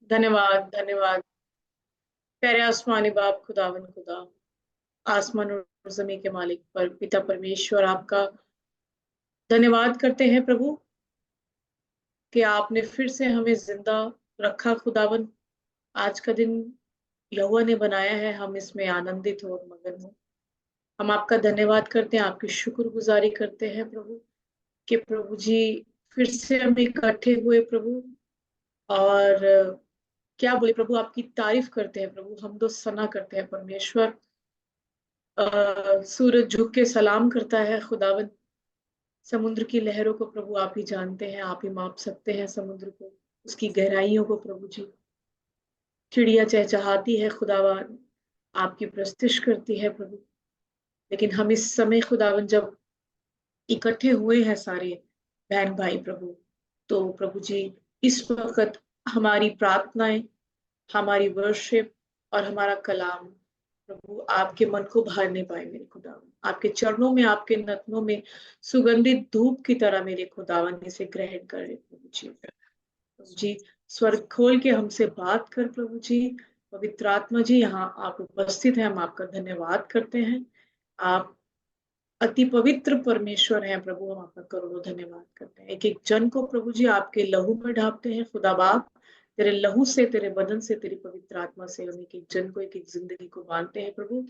धन्यवाद, धन्यवाद। प्यारे आसमानी बाप खुदावन खुदा, आसमान और ज़मीन के मालिक पर पिता परमेश्वर आपका धन्यवाद करते हैं प्रभु कि आपने फिर से हमें ज़िंदा रखा खुदावन। आज का दिन यहोवा ने बनाया है, हम इसमें आनंदित हो और मगन हो। हम आपका धन्यवाद करते हैं, आपकी शुक्रगुज़ारी करते हैं प्रभु कि प्रभु जी फिर से हम इकट्ठे हुए प्रभु। और क्या बोले प्रभु, आपकी तारीफ करते हैं प्रभु, हमदो सना करते हैं परमेश्वर। सूरज झुक के सलाम करता है खुदावन। समुद्र की लहरों को प्रभु आप ही जानते हैं, आप ही माप सकते हैं समुद्र को, उसकी गहराइयों को प्रभु जी। चिड़िया चहचहाती है खुदावन, आपकी प्रस्तिश करती है प्रभु। लेकिन हम इस समय खुदावन जब इकट्ठे हुए हैं सारे बहन भाई प्रभु, तो प्रभु जी इस वक्त हमारी प्रार्थनाएं, हमारी वर्शिप और हमारा कलाम प्रभु आपके मन को भर नहीं पाए मेरे खुदावन। आपके चरणों में, आपके नतनों में सुगंधित धूप की तरह मेरे खुदावन इसे ग्रहण करे प्रभु जी। प्रभु जी स्वर्ग खोल के हमसे बात कर प्रभु जी। पवित्र आत्मा जी यहाँ आप उपस्थित हैं, हम आपका धन्यवाद करते हैं। आप अति पवित्र परमेश्वर हैं प्रभु, हम आपका करोड़ों धन्यवाद करते हैं। एक एक जन को प्रभु जी आपके लहू में ढापते हैं खुदा बाप। तेरे लहू से, तेरे बदन से, तेरी पवित्र आत्मा से हम एक एक जन को, एक एक जिंदगी को बांधते हैं प्रभु।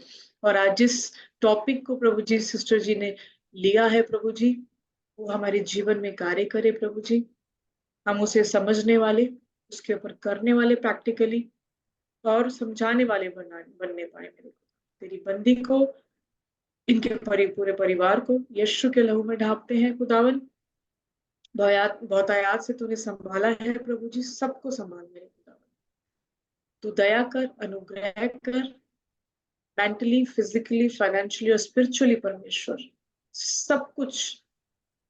और आज जिस टॉपिक को प्रभु जी सिस्टर जी ने लिया है प्रभु जी, वो हमारे जीवन में कार्य करे प्रभु जी। हम उसे समझने वाले, उसके ऊपर करने वाले प्रैक्टिकली, और समझाने वाले बनने पाए मेरे को। तेरी बंदी को, इनके पूरे परिवार को यीशु के लहू में ढापते हैं खुदावन। बहुतायात से तूने संभाला है प्रभु जी, सबको संभाल मेरे खुदावन। तू दया कर, अनुग्रह कर, मेंटली, फिजिकली, फाइनेंशियली और स्पिरिचुअली परमेश्वर, सब कुछ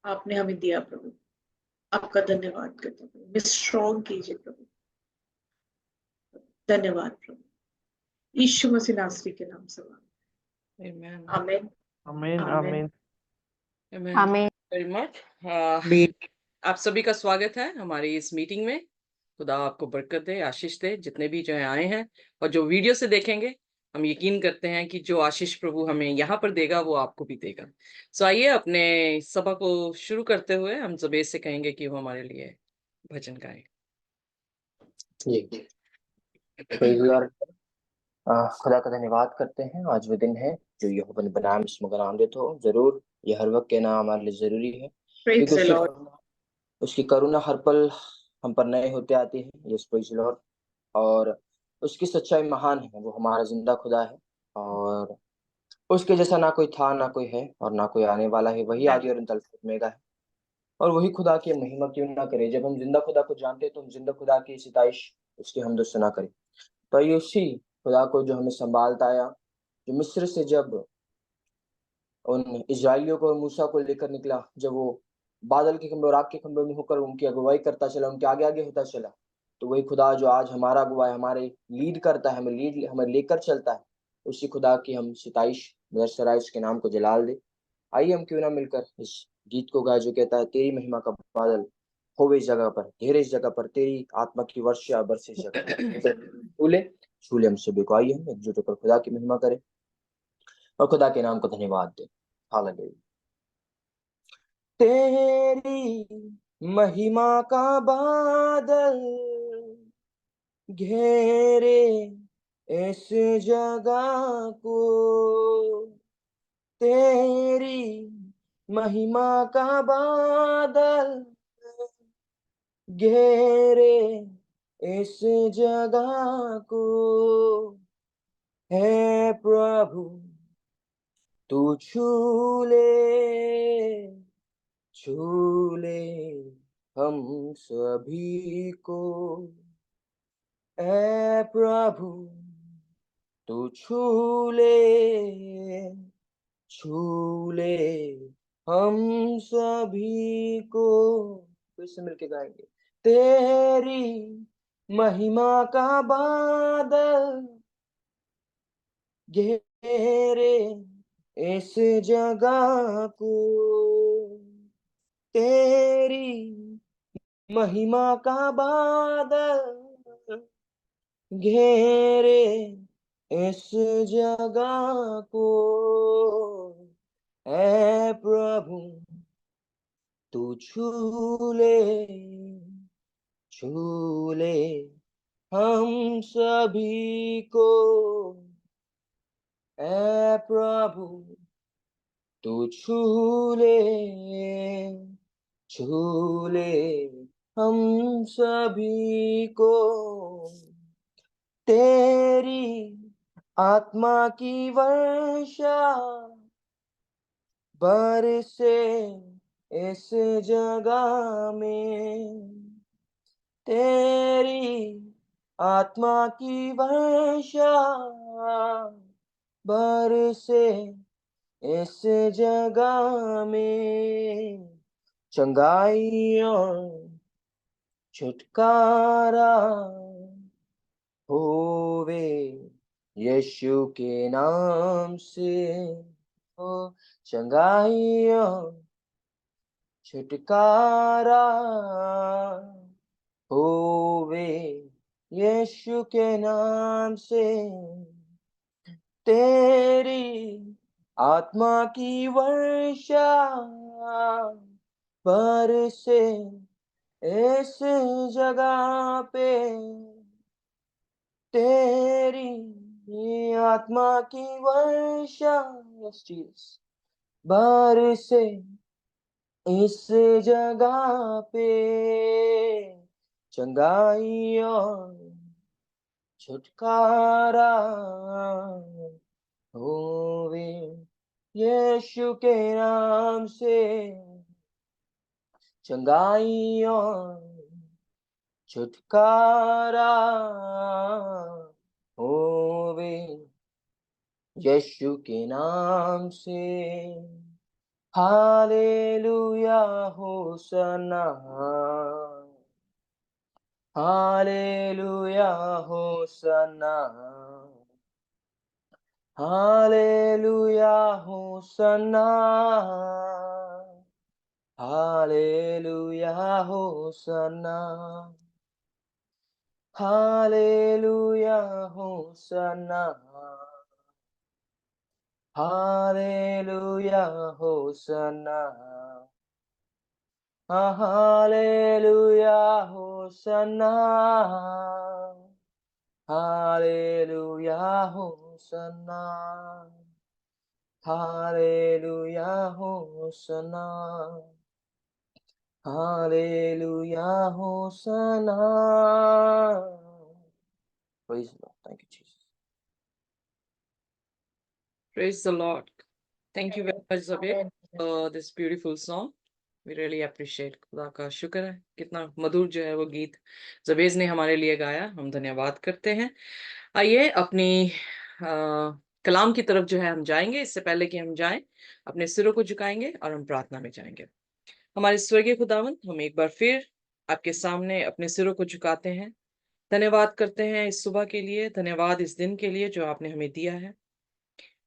आपने हमें दिया प्रभु। आपका धन्यवाद करते हैं प्रभु, स्ट्रॉन्ग कीजिए प्रभु। धन्यवाद प्रभु, यीशु मसीह नासरी के नाम से Amen. आमीन, आमीन आमीन। आमीन Amen. आमीन। Very much. आप सभी का स्वागत है हमारी इस मीटिंग में। खुदा आपको बरकत दे, आशीष दे, जितने भी जो है आए हैं और जो वीडियो से देखेंगे। हम यकीन करते हैं कि जो आशीष प्रभु हमें यहाँ पर देगा वो आपको भी देगा। सो आइए अपने सभा को शुरू करते हुए हम जबेद से कहेंगे कि वो हमारे लिए भजन गाए। Praise the Lord. खुदा का धन्यवाद करते हैं। आज वो दिन है जो यहोवा ने बनाया, इसमें मगर आमदे हो। जरूर ये हर वक्त कहना हमारे लिए जरूरी है, Praise क्योंकि the Lord. उसकी करुणा हर पल हम पर नए होते आती है। Yes praise the Lord. और उसकी सच्चाई महान है। वो हमारा जिंदा खुदा है और उसके जैसा ना कोई था, ना कोई है और ना कोई आने वाला है। वही आदि और अंत मेगा है। और वही खुदा की महिमा क्यों ना करे। जब हम जिंदा खुदा को जानते हैं तो हम जिंदा खुदा की सिताइश, उसकी हमदो सना करें। तो ये उसी खुदा को जो हमें संभालता आया, जो मिस्र से जब उन इजराइलियों को और मूसा को लेकर निकला, जब वो बादल के खंभे और आग के खंभे में होकर उनकी अगुवाई करता चला, उनके आगे आगे होता चला, तो वही खुदा जो आज हमारा अगुवा है, हमारे लीड करता है, हमें लेकर चलता है, उसी खुदा की हम सिताइश सराय उसके नाम को जलाल दे। आइए हम क्यों ना मिलकर इस गीत को गाए जो कहता है, तेरी महिमा का बादल होवे इस जगह पर, घेरे इस जगह पर, तेरी आत्मा की वर्षा बरसे इस जगह पर। छूले हम सभी को। आइए हम एकजुट होकर खुदा की महिमा करें और खुदा के नाम को धन्यवाद दें। हालेलुया। तेरी महिमा का बादल घेरे इस जगह को, तेरी महिमा का बादल घेरे इस जगह को, है प्रभु तू छूले हम सभी को, ऐ प्रभु तू छूले हम सभी को। फिर से मिलके गाएंगे। तेरी महिमा का बादल घेरे इस जगह को, तेरी महिमा का बादल घेरे इस जगह को, ऐ प्रभु तू छू ले हम सभी को, ऐ प्रभु तू छू ले हम सभी को, तेरी आत्मा की वर्षा बरसे इस जगह में, तेरी आत्मा की वर्षा बरसे इस जगह में, चंगाई और छुटकारा होवे यीशु के नाम से, हो चंगाई और छुटकारा होवे यीशु के नाम से, तेरी आत्मा की वर्षा बरसे इस जगह पे, तेरी आत्मा की वर्षा बरसे इस जगह पे, चंगाई और छुटकारा होवे यीशु के नाम से, चंगाई और छुटकारा होवे यीशु के नाम से, hallelujah होसना, hallelujah होसना, hallelujah होसना, hallelujah होसना, hallelujah होसना, hallelujah होसना, hallelujah होसना, hallelujah होसना, hallelujah होसना, hallelujah होसना। Praise the Lord. Thank you, Jesus. Praise the Lord. Thank you very much, Zabir, Amen. for this beautiful song. We really appreciate. खुदा का शुक्र है, कितना मधुर जो है वो गीत जबेज ने हमारे लिए गाया, हम धन्यवाद करते हैं। आइए अपनी कलाम की तरफ जो है हम जाएंगे। इससे पहले कि हम जाएं, अपने सिरों को झुकाएंगे और हम प्रार्थना में जाएंगे। हमारे स्वर्गीय खुदावंद, हम एक बार फिर आपके सामने अपने सिरों को झुकाते हैं, धन्यवाद करते हैं इस सुबह के लिए, धन्यवाद इस दिन के लिए जो आपने हमें दिया है।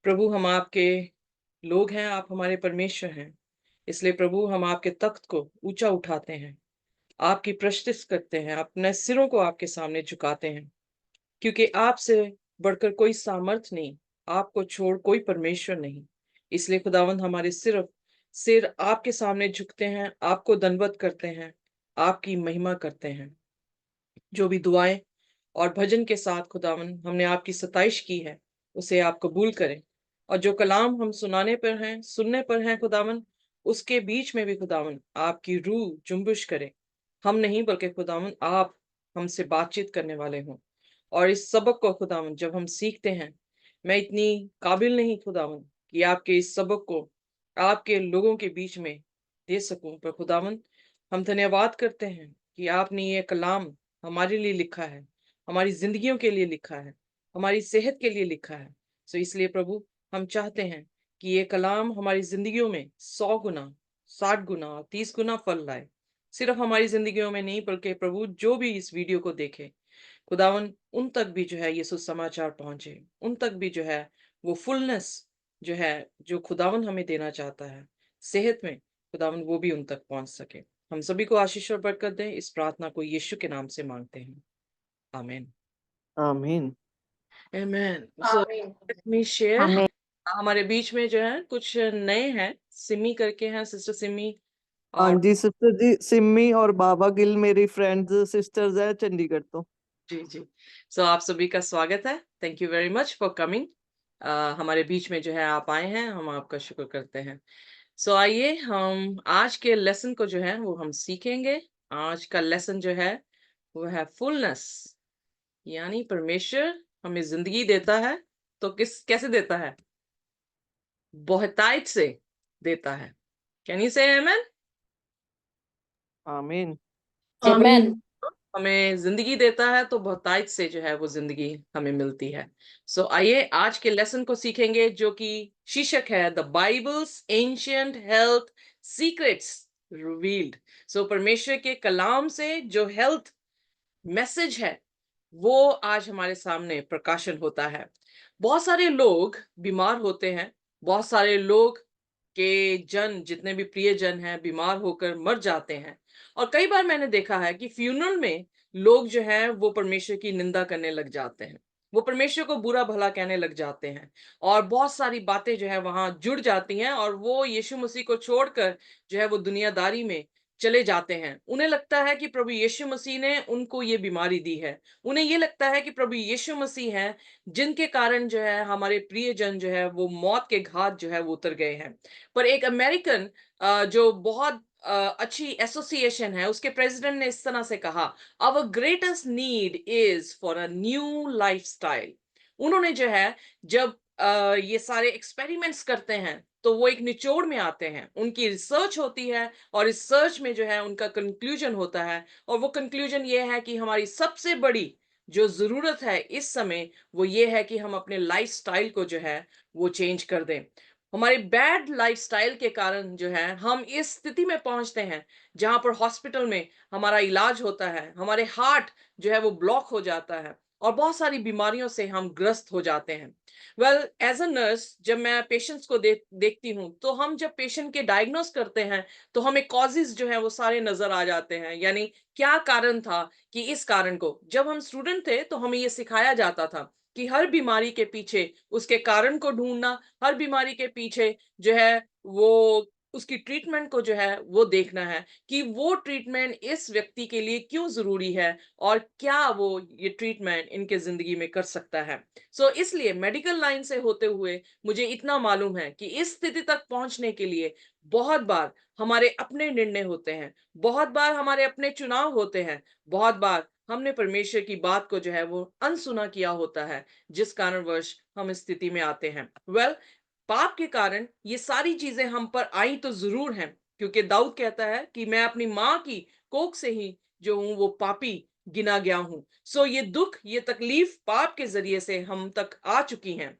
प्रभु, हम आपके लोग हैं, आप हमारे परमेश्वर हैं, इसलिए प्रभु हम आपके तख्त को ऊंचा उठाते हैं, आपकी प्रशंसा करते हैं, अपने सिरों को आपके सामने झुकाते हैं, क्योंकि आपसे बढ़कर कोई सामर्थ नहीं, आपको छोड़ कोई परमेश्वर नहीं। इसलिए खुदावंद हमारे सिर आपके सामने झुकते हैं, आपको दंडवत करते हैं, आपकी महिमा करते हैं। जो भी दुआएं और भजन के साथ खुदावंद हमने आपकी सताइश की है, उसे आप कबूल करें, और जो कलाम हम सुनने पर हैं खुदावंद, उसके बीच में भी खुदावंद आपकी रूह जुम्बिश करे। हम नहीं बल्कि खुदावंद आप हमसे बातचीत करने वाले हों। और इस सबक को खुदावंद जब हम सीखते हैं, मैं इतनी काबिल नहीं खुदावंद कि आपके इस सबक को आपके लोगों के बीच में दे सकूं, पर खुदावंद हम धन्यवाद करते हैं कि आपने ये कलाम हमारे लिए लिखा है, हमारी जिंदगियों के लिए लिखा है, हमारी सेहत के लिए लिखा है। सो इसलिए प्रभु हम चाहते हैं कि ये कलाम हमारी जिंदगियों में 100 गुना, 60 गुना, 30 गुना फल लाए। सिर्फ हमारी जिंदगियों में नहीं, बल्कि प्रभु जो भी इस वीडियो को देखे खुदावन, उन तक भी जो है ये सुसमाचार पहुंचे, उन तक भी जो है वो फुलनेस जो है, जो खुदावन हमें देना चाहता है सेहत में, खुदावन वो भी उन तक पहुंच सके। हम सभी को आशीष और बरकत दें। इस प्रार्थना को यीशु के नाम से मांगते हैं, आमीन। आमीन। Amen. So आमीन। let me share. हमें हमारे बीच में जो है कुछ नए हैं, सिमी करके हैं, सिस्टर सिमी। हाँ और जी सिस्टर जी, सिमी और बाबा गिल मेरी फ्रेंड्स सिस्टर्स है चंडीगढ़ तो। जी जी, सो आप सभी का स्वागत है। Thank you very much for coming. हमारे बीच में जो है आप आए हैं, हम आपका शुक्र करते हैं। सो आइए हम आज के लेसन को जो है वो हम सीखेंगे। आज का लेसन जो है वो है फुलनेस, यानी परमेश्वर हमें जिंदगी देता है तो कैसे देता है? बहुतायत से देता है। कैन यू से आमेन? आमीन। आमीन। हमें जिंदगी देता है तो बहुतायत से जो है वो जिंदगी हमें मिलती है। सो आइए आज के लेसन को सीखेंगे, जो कि शीर्षक है the Bible's ancient health secrets revealed. So परमेश्वर के कलाम से जो हेल्थ मैसेज है वो आज हमारे सामने प्रकाशन होता है। बहुत सारे लोग बीमार होते हैं, बहुत सारे लोग के जितने भी प्रिय जन हैं बीमार होकर मर जाते हैं। और कई बार मैंने देखा है कि फ्यूनरल में लोग जो है वो परमेश्वर की निंदा करने लग जाते हैं, वो परमेश्वर को बुरा भला कहने लग जाते हैं, और बहुत सारी बातें जो है वहां जुड़ जाती हैं, और वो यीशु मसीह को छोड़कर जो है वो दुनियादारी में चले जाते हैं। उन्हें लगता है कि प्रभु यीशु मसीह ने उनको ये बीमारी दी है, उन्हें ये लगता है कि प्रभु यीशु मसीह है जिनके कारण जो है हमारे प्रिय जन जो है वो मौत के घाट जो है वो उतर गए हैं। पर एक अमेरिकन जो बहुत अच्छी एसोसिएशन है, उसके प्रेसिडेंट ने इस तरह से कहा, our greatest need is for a new lifestyle. उन्होंने जो है जब ये सारे एक्सपेरिमेंट्स करते हैं तो वो एक निचोड़ में आते हैं, उनकी रिसर्च होती है, और रिसर्च में जो है उनका कंक्लूजन होता है, और वो कंक्लूजन ये है कि हमारी सबसे बड़ी जो जरूरत है इस समय वो ये है कि हम अपने लाइफस्टाइल को जो है वो चेंज कर दें। हमारे बैड लाइफस्टाइल के कारण जो है हम इस स्थिति में पहुंचते हैं जहां पर हॉस्पिटल में हमारा इलाज होता है, हमारे हार्ट जो है वो ब्लॉक हो जाता है, और बहुत सारी बीमारियों से हम ग्रस्त हो जाते हैं। वेल, एज अ नर्स जब मैं पेशेंट्स को देखती हूँ, तो हम जब पेशेंट के डायग्नोस करते हैं तो हमें कॉजेज जो है वो सारे नजर आ जाते हैं, यानी क्या कारण था कि इस कारण को। जब हम स्टूडेंट थे तो हमें ये सिखाया जाता था कि हर बीमारी के पीछे उसके कारण को ढूंढना, हर बीमारी के पीछे जो है वो उसकी ट्रीटमेंट को जो है वो देखना है कि वो ट्रीटमेंट इस व्यक्ति के लिए क्यों जरूरी है, और क्या वो ये ट्रीटमेंट इनके जिंदगी में कर सकता है। सो इसलिए मेडिकल लाइन से होते हुए मुझे इतना मालूम है कि इस स्थिति तक पहुंचने के लिए बहुत बार हमारे अपने निर्णय होते हैं, बहुत बार हमारे अपने चुनाव होते हैं, बहुत बार हमने परमेश्वर की बात को जो है वो अनसुना किया होता है, जिस कारणवश हम इस स्थिति में आते हैं। वेल, पाप के कारण ये सारी चीजें हम पर आई तो जरूर हैं, क्योंकि दाऊद कहता है कि मैं अपनी माँ की कोख से ही जो हूं वो पापी गिना गया हूं। सो ये दुख, ये तकलीफ पाप के जरिए से हम तक आ चुकी हैं।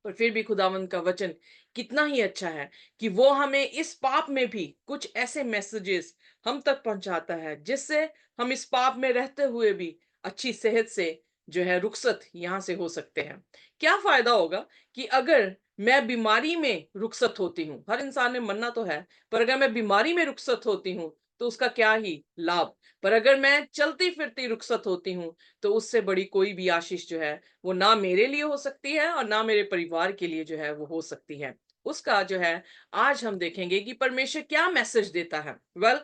पर फिर भी खुदावंद का वचन कितना ही अच्छा है कि वो हमें इस पाप में भी कुछ ऐसे मैसेजेस हम तक पहुंचाता है जिससे हम इस पाप में रहते हुए भी अच्छी सेहत से जो है रुखसत यहां से हो सकते हैं। क्या फायदा होगा कि अगर मैं बीमारी में रुखसत होती हूँ, हर इंसान ने मरना तो है, पर अगर मैं बीमारी में रुखसत होती हूँ तो उसका क्या ही लाभ। पर अगर मैं चलती फिरती रुखसत होती हूँ तो उससे बड़ी कोई भी आशीष जो है वो ना मेरे लिए हो सकती है और ना मेरे परिवार के लिए जो है वो हो सकती है। उसका जो है आज हम देखेंगे कि परमेश्वर क्या मैसेज देता है। वेल,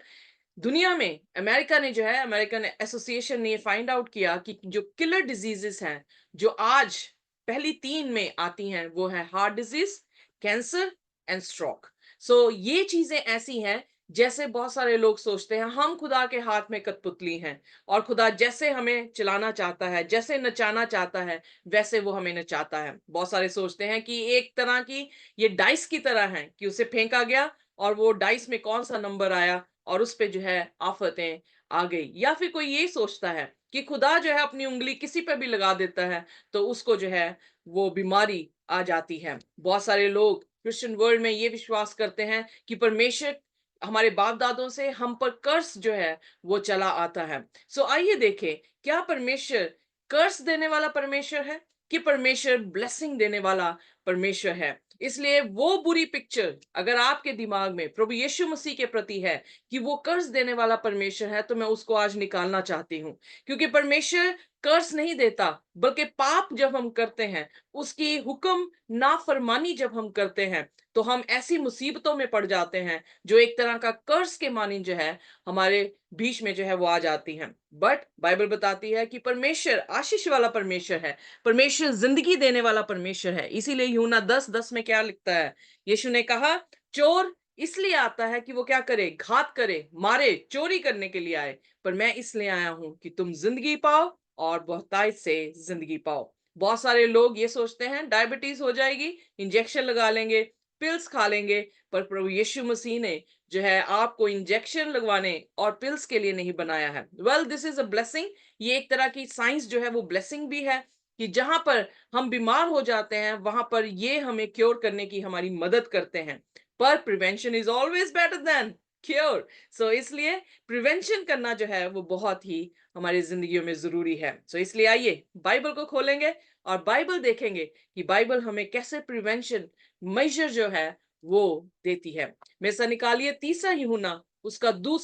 दुनिया में अमेरिका ने जो है अमेरिकन एसोसिएशन ने फाइंड आउट किया कि जो किलर डिजीजेस हैं जो आज पहली 3 में आती हैं वो है heart disease, cancer and stroke. So ये चीजें ऐसी हैं जैसे बहुत सारे लोग सोचते हैं हम खुदा के हाथ में कठपुतली हैं, और खुदा जैसे हमें चलाना चाहता है, जैसे नचाना चाहता है, वैसे वो हमें नचाता है। बहुत सारे सोचते हैं कि एक तरह की ये डाइस की तरह है कि उसे फेंका गया और वो डाइस में कौन सा नंबर आया और उस पे जो है आफतें आ गई। या फिर कोई ये सोचता है कि खुदा जो है अपनी उंगली किसी पे भी लगा देता है तो उसको जो है वो बीमारी आ जाती है। बहुत सारे लोग क्रिश्चियन वर्ल्ड में ये विश्वास करते हैं कि परमेश्वर हमारे बाप दादों से हम पर कर्स जो है वो चला आता है। सो आइए देखें, क्या परमेश्वर कर्स देने वाला परमेश्वर है कि परमेश्वर ब्लेसिंग देने वाला परमेश्वर है। इसलिए वो बुरी पिक्चर अगर आपके दिमाग में प्रभु यीशु मसीह के प्रति है कि वो कर्ज देने वाला परमेश्वर है, तो मैं उसको आज निकालना चाहती हूँ। क्योंकि परमेश्वर कर्ज नहीं देता, बल्कि पाप जब हम करते हैं, उसकी हुक्म नाफरमानी जब हम करते हैं, तो हम ऐसी मुसीबतों में पड़ जाते हैं जो एक तरह का कर्ज के मानी जो है हमारे बीच में जो है वो आ जाती हैं। बट बाइबल बताती है कि परमेश्वर आशीष वाला परमेश्वर है, परमेश्वर जिंदगी देने वाला परमेश्वर है। इसीलिए यूहन्ना 10:10 में क्या लिखता है? यीशु ने कहा, चोर इसलिए आता है कि वो क्या करे? घात करे, मारे, चोरी करने के लिए आए, पर मैं इसलिए आया हूं कि तुम जिंदगी पाओ और बहुतायत से जिंदगी पाओ। बहुत सारे लोग ये सोचते हैं डायबिटीज हो जाएगी, इंजेक्शन लगा लेंगे, पिल्स खा लेंगे, पर प्रभु यीशु मसीह ने जो है आपको इंजेक्शन लगवाने और पिल्स के लिए नहीं बनाया है। Well, this is a blessing. ये एक तरह की साइंस जो है वो ब्लेसिंग भी है कि जहां पर हम बीमार हो जाते हैं वहां पर ये हमें क्योर करने की हमारी मदद करते हैं। पर prevention is always better than cure. So इसलिए प्रिवेंशन करना जो है वो बहुत ही हमारी जिंदगियों में जरूरी है। सो इसलिए आइए बाइबल को खोलेंगे और बाइबल देखेंगे कि बाइबल हमें कैसे प्रिवेंशन मेजर जो है वो देती है। मेरे से निकालिए 3 यूहन्ना उसका 2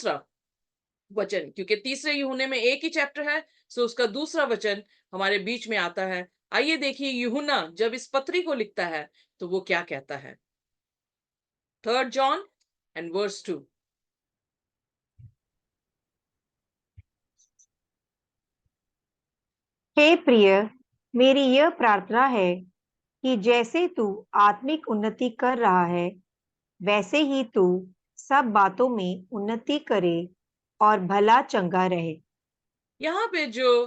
वचन, क्योंकि 3 यूहन्ने में एक ही चैप्टर है, सो उसका 2 वचन हमारे बीच में आता है। आइए देखिए यूहन्ना जब इस पत्री को लिखता है तो वो क्या कहता है। 3 John and verse 2। हे प्रिय, मेरी यह प्रार्थना है कि जैसे तू आत्मिक उन्नति कर रहा है, वैसे ही तू सब बातों में उन्नति करे और भला चंगा रहे। यहाँ पे जो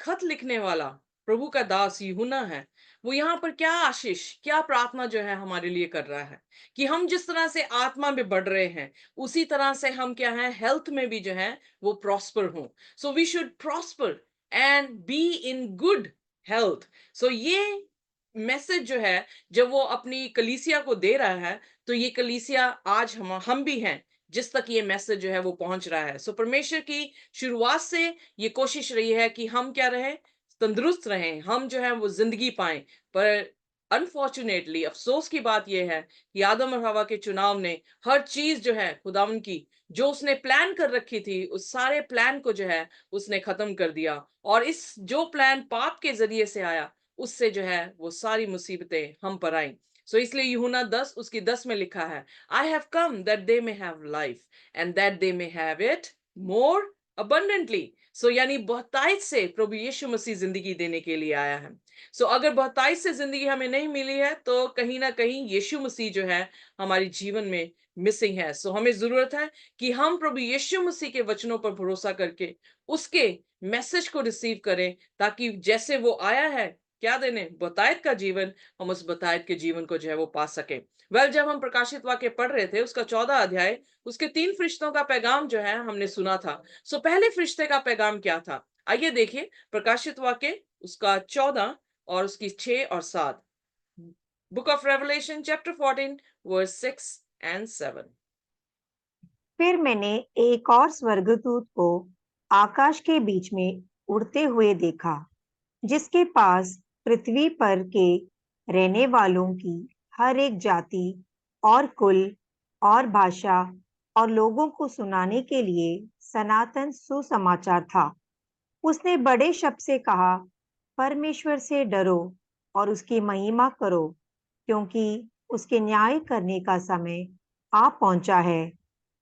खत लिखने वाला प्रभु का दास यूहन्ना है, वो यहाँ पर क्या आशीष, क्या प्रार्थना जो है हमारे लिए कर रहा है कि हम जिस तरह से आत्मा में बढ़ रहे हैं, उसी तरह से हम क्या है हेल्थ में भी जो है वो प्रॉस्पर हों। So we should prosper and be in good health. So ये मैसेज जो है जब वो अपनी कलीसिया को दे रहा है, तो ये कलीसिया आज हम भी हैं जिस तक ये मैसेज जो है वो पहुंच रहा है। सो परमेश्वर की शुरुआत से ये कोशिश रही है कि हम क्या रहें, तंदुरुस्त रहें, हम जो है वो जिंदगी पाएं। पर अनफॉर्चुनेटली अफसोस की बात यह है कि आदम और हवा के चुनाव ने हर चीज जो है खुदावन की जो उसने प्लान कर रखी थी, उस सारे प्लान को जो है उसने खत्म कर दिया। और इस जो प्लान पाप के जरिए से आया, उससे जो है वो सारी मुसीबतें हम पर आई। सो इसलिए यूहन्ना 10 उसकी 10 में लिखा है, I have come that they may have life and that they may have it more abundantly. So यानी बहुतायत से प्रभु यीशु मसीह जिंदगी देने के लिए आया है। सो अगर बहुतायत से जिंदगी हमें नहीं मिली है, तो कहीं ना कहीं यीशु मसीह जो है हमारे जीवन में मिसिंग है। सो हमें जरूरत है कि हम प्रभु यीशु मसीह के वचनों पर भरोसा करके उसके मैसेज को रिसीव करें, ताकि जैसे वो आया है क्या देने, बहुतायत का जीवन, हम उस बहुतायत के जीवन को जो है वो पा सके। वेल, जब हम प्रकाशित वाक्य पढ़ रहे थे उसका 14 अध्याय, उसके 3 फरिश्तों का पैगाम जो है हमने सुना था। सो पहले फरिश्ते का पैगाम क्या था? आइए देखिए प्रकाशित वाक्य उसका 14 और उसकी 6 और 7। Book of Revelation chapter 14 verse 6 and 7। फिर मैंने एक और स्वर्गदूत को आकाश के बीच में उड़ते हुए देखा, जिसके पास पृथ्वी पर के रहने वालों की हर एक जाति और कुल और भाषा और लोगों को सुनाने के लिए सनातन सुसमाचार था। उसने बड़े शब्द से कहा, परमेश्वर से डरो और उसकी महिमा करो, क्योंकि उसके न्याय करने का समय आ पहुंचा है।